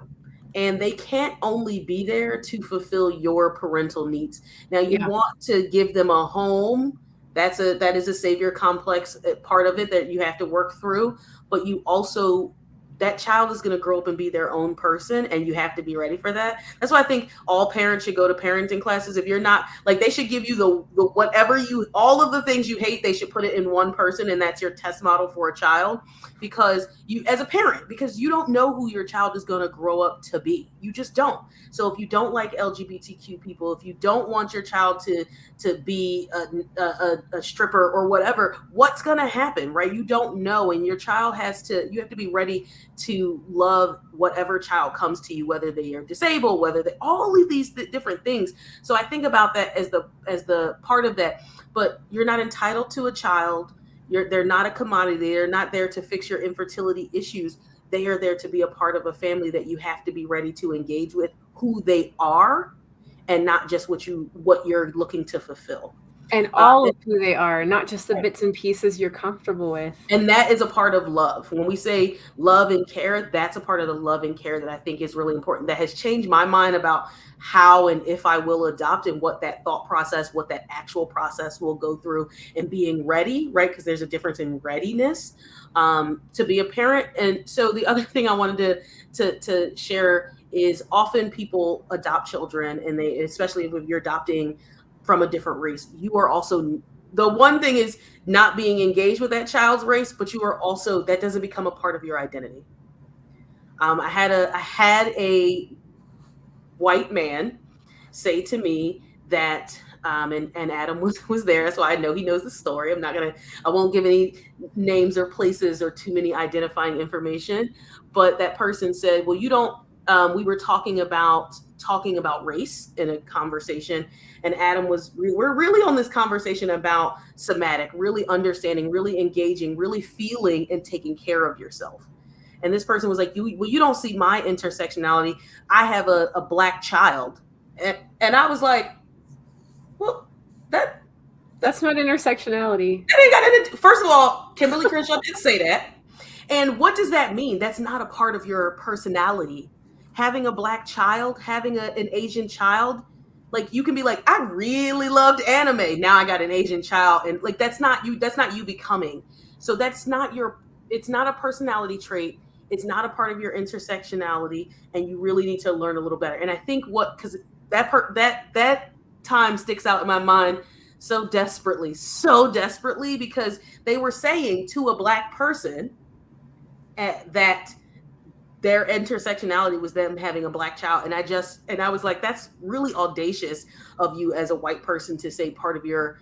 Speaker 1: and they can't only be there to fulfill your parental needs. Now, you want to give them a home. That is a savior complex part of it that you have to work through, but you also, that child is going to grow up and be their own person, and you have to be ready for that. That's why I think all parents should go to parenting classes. If you're not, like, they should give you the whatever all of the things you hate, they should put it in one person, and that's your test model for a child, because you, as a parent, because you don't know who your child is going to grow up to be. You just don't. So if you don't like LGBTQ people, if you don't want your child to be a stripper or whatever, what's going to happen, right? You don't know, and your child you have to be ready to love whatever child comes to you, whether they are disabled, whether they, all of these different things. So I think about that as the part of that. But you're not entitled to a child. They're not a commodity. They're not there to fix your infertility issues. They are there to be a part of a family that you have to be ready to engage with who they are, and not just what you're looking to fulfill.
Speaker 2: And all of who they are, not just the bits and pieces you're comfortable with.
Speaker 1: And that is a part of love. When we say love and care, that's a part of the love and care that I think is really important. That has changed my mind about how and if I will adopt, and what that thought process, what that actual process will go through, and being ready, right? Because there's a difference in readiness to be a parent. And so the other thing I wanted to share is, often people adopt children, and they, especially if you're adopting from a different race, you are also, the one thing is not being engaged with that child's race, but you are also, that doesn't become a part of your identity. I had a white man say to me that And Adam was there. That's why I know he knows the story. I won't give any names or places or too many identifying information. But that person said, well, you don't, we were talking about race in a conversation. And Adam we're really on this conversation about somatic, really understanding, really engaging, really feeling and taking care of yourself. And this person was like, you don't see my intersectionality. I have a Black child. And I was like, well,
Speaker 2: that's not intersectionality.
Speaker 1: That ain't got anything. First of all, Kimberly Crenshaw did say that. And what does that mean? That's not a part of your personality. Having a Black child, having an Asian child, like you can be like, I really loved anime. Now I got an Asian child. And like, that's not you becoming. So it's not a personality trait. It's not a part of your intersectionality. And you really need to learn a little better. And I think because that time sticks out in my mind so desperately, because they were saying to a Black person that their intersectionality was them having a Black child. And I was like, that's really audacious of you as a white person to say part of your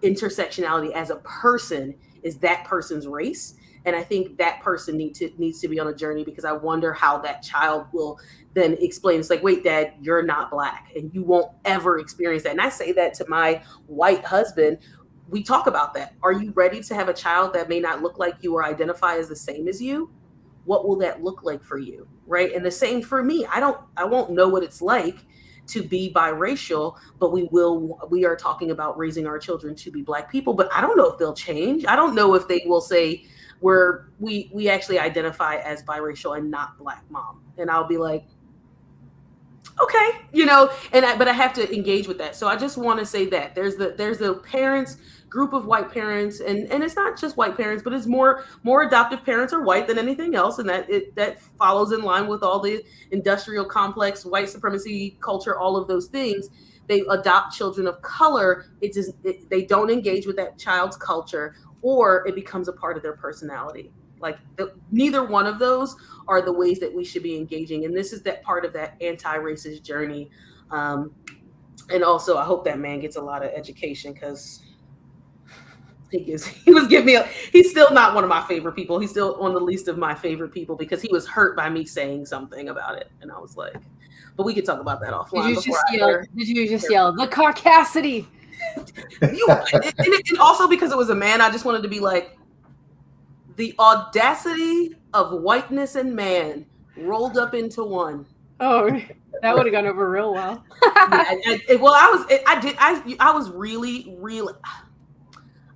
Speaker 1: intersectionality as a person is that person's race. And I think that person needs to be on a journey, because I wonder how that child will then explain. It's like, wait, Dad, you're not Black, and you won't ever experience that. And I say that to my white husband. We talk about that. Are you ready to have a child that may not look like you or identify as the same as you? What will that look like for you? Right. And the same for me. I won't know what it's like to be biracial, but we are talking about raising our children to be Black people, but I don't know if they'll change. I don't know if they will say we actually identify as biracial and not Black, Mom. And I'll be like, okay, but I have to engage with that. So I just want to say that there's the parents, group of white parents, and it's not just white parents, but it's more adoptive parents are white than anything else, and that follows in line with all the industrial complex, white supremacy culture, all of those things. They adopt children of color. They don't engage with that child's culture, or it becomes a part of their personality. Like neither one of those are the ways that we should be engaging. And this is that part of that anti-racist journey. And also I hope that man gets a lot of education, because he's still not one of my favorite people. He's still on the least of my favorite people, because he was hurt by me saying something about it. And I was like, but we could talk about that offline.
Speaker 2: Did you just yell the caucasity?
Speaker 1: And also because it was a man, I just wanted to be like, the audacity of whiteness and man rolled up into one.
Speaker 2: Oh, that would have gone over real well.
Speaker 1: I was really, really,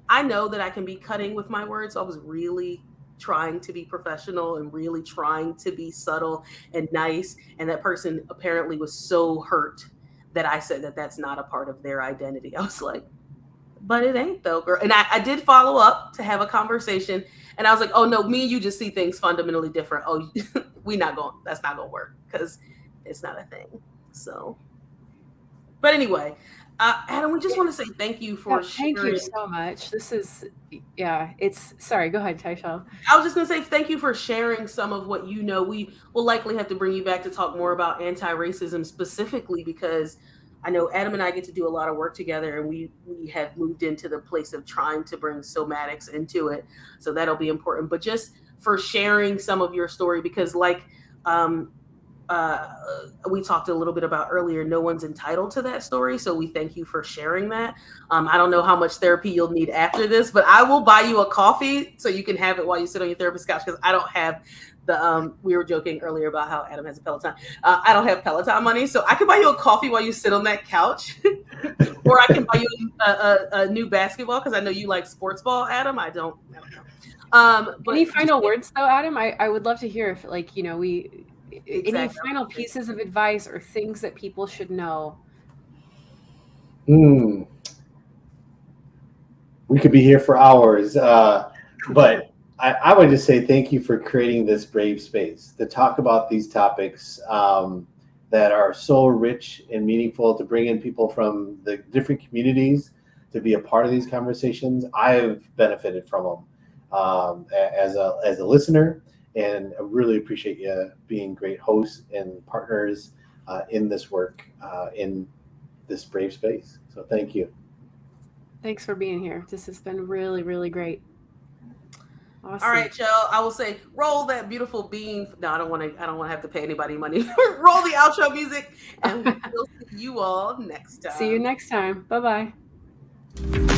Speaker 1: I know that I can be cutting with my words. So I was really trying to be professional and really trying to be subtle and nice. And that person apparently was so hurt that I said that that's not a part of their identity. I was like, but it ain't though, girl. And I did follow up to have a conversation. And I was like, oh no, me and you just see things fundamentally different. Oh, that's not going to work, because it's not a thing. So, but anyway, Adam, we just want to say thank you for sharing.
Speaker 2: Thank you so much. This is, sorry, go ahead, Tychelle.
Speaker 1: I was just going to say thank you for sharing some of what you know. We will likely have to bring you back to talk more about anti-racism specifically, because I know Adam and I get to do a lot of work together, and we have moved into the place of trying to bring somatics into it. So that'll be important. But just for sharing some of your story, because like we talked a little bit about earlier, no one's entitled to that story. So we thank you for sharing that. I don't know how much therapy you'll need after this, but I will buy you a coffee so you can have it while you sit on your therapist couch, because I don't have we were joking earlier about how Adam has a Peloton. I don't have Peloton money, so I can buy you a coffee while you sit on that couch, or I can buy you a new basketball, because I know you like sports ball, Adam. I don't know.
Speaker 2: But any final words though, Adam? I would love to hear if any final pieces of advice or things that people should know.
Speaker 3: We could be here for hours, but I would just say thank you for creating this brave space to talk about these topics that are so rich and meaningful, to bring in people from the different communities to be a part of these conversations. I've benefited from them as a listener, and I really appreciate you being great hosts and partners in this work, in this brave space. So thank you.
Speaker 2: Thanks for being here. This has been really, really great. Awesome.
Speaker 1: All right, Joe. I will say, roll that beautiful bean. No, I don't want to have to pay anybody money. Roll the outro music, and we'll see you all next time.
Speaker 2: See you next time. Bye-bye.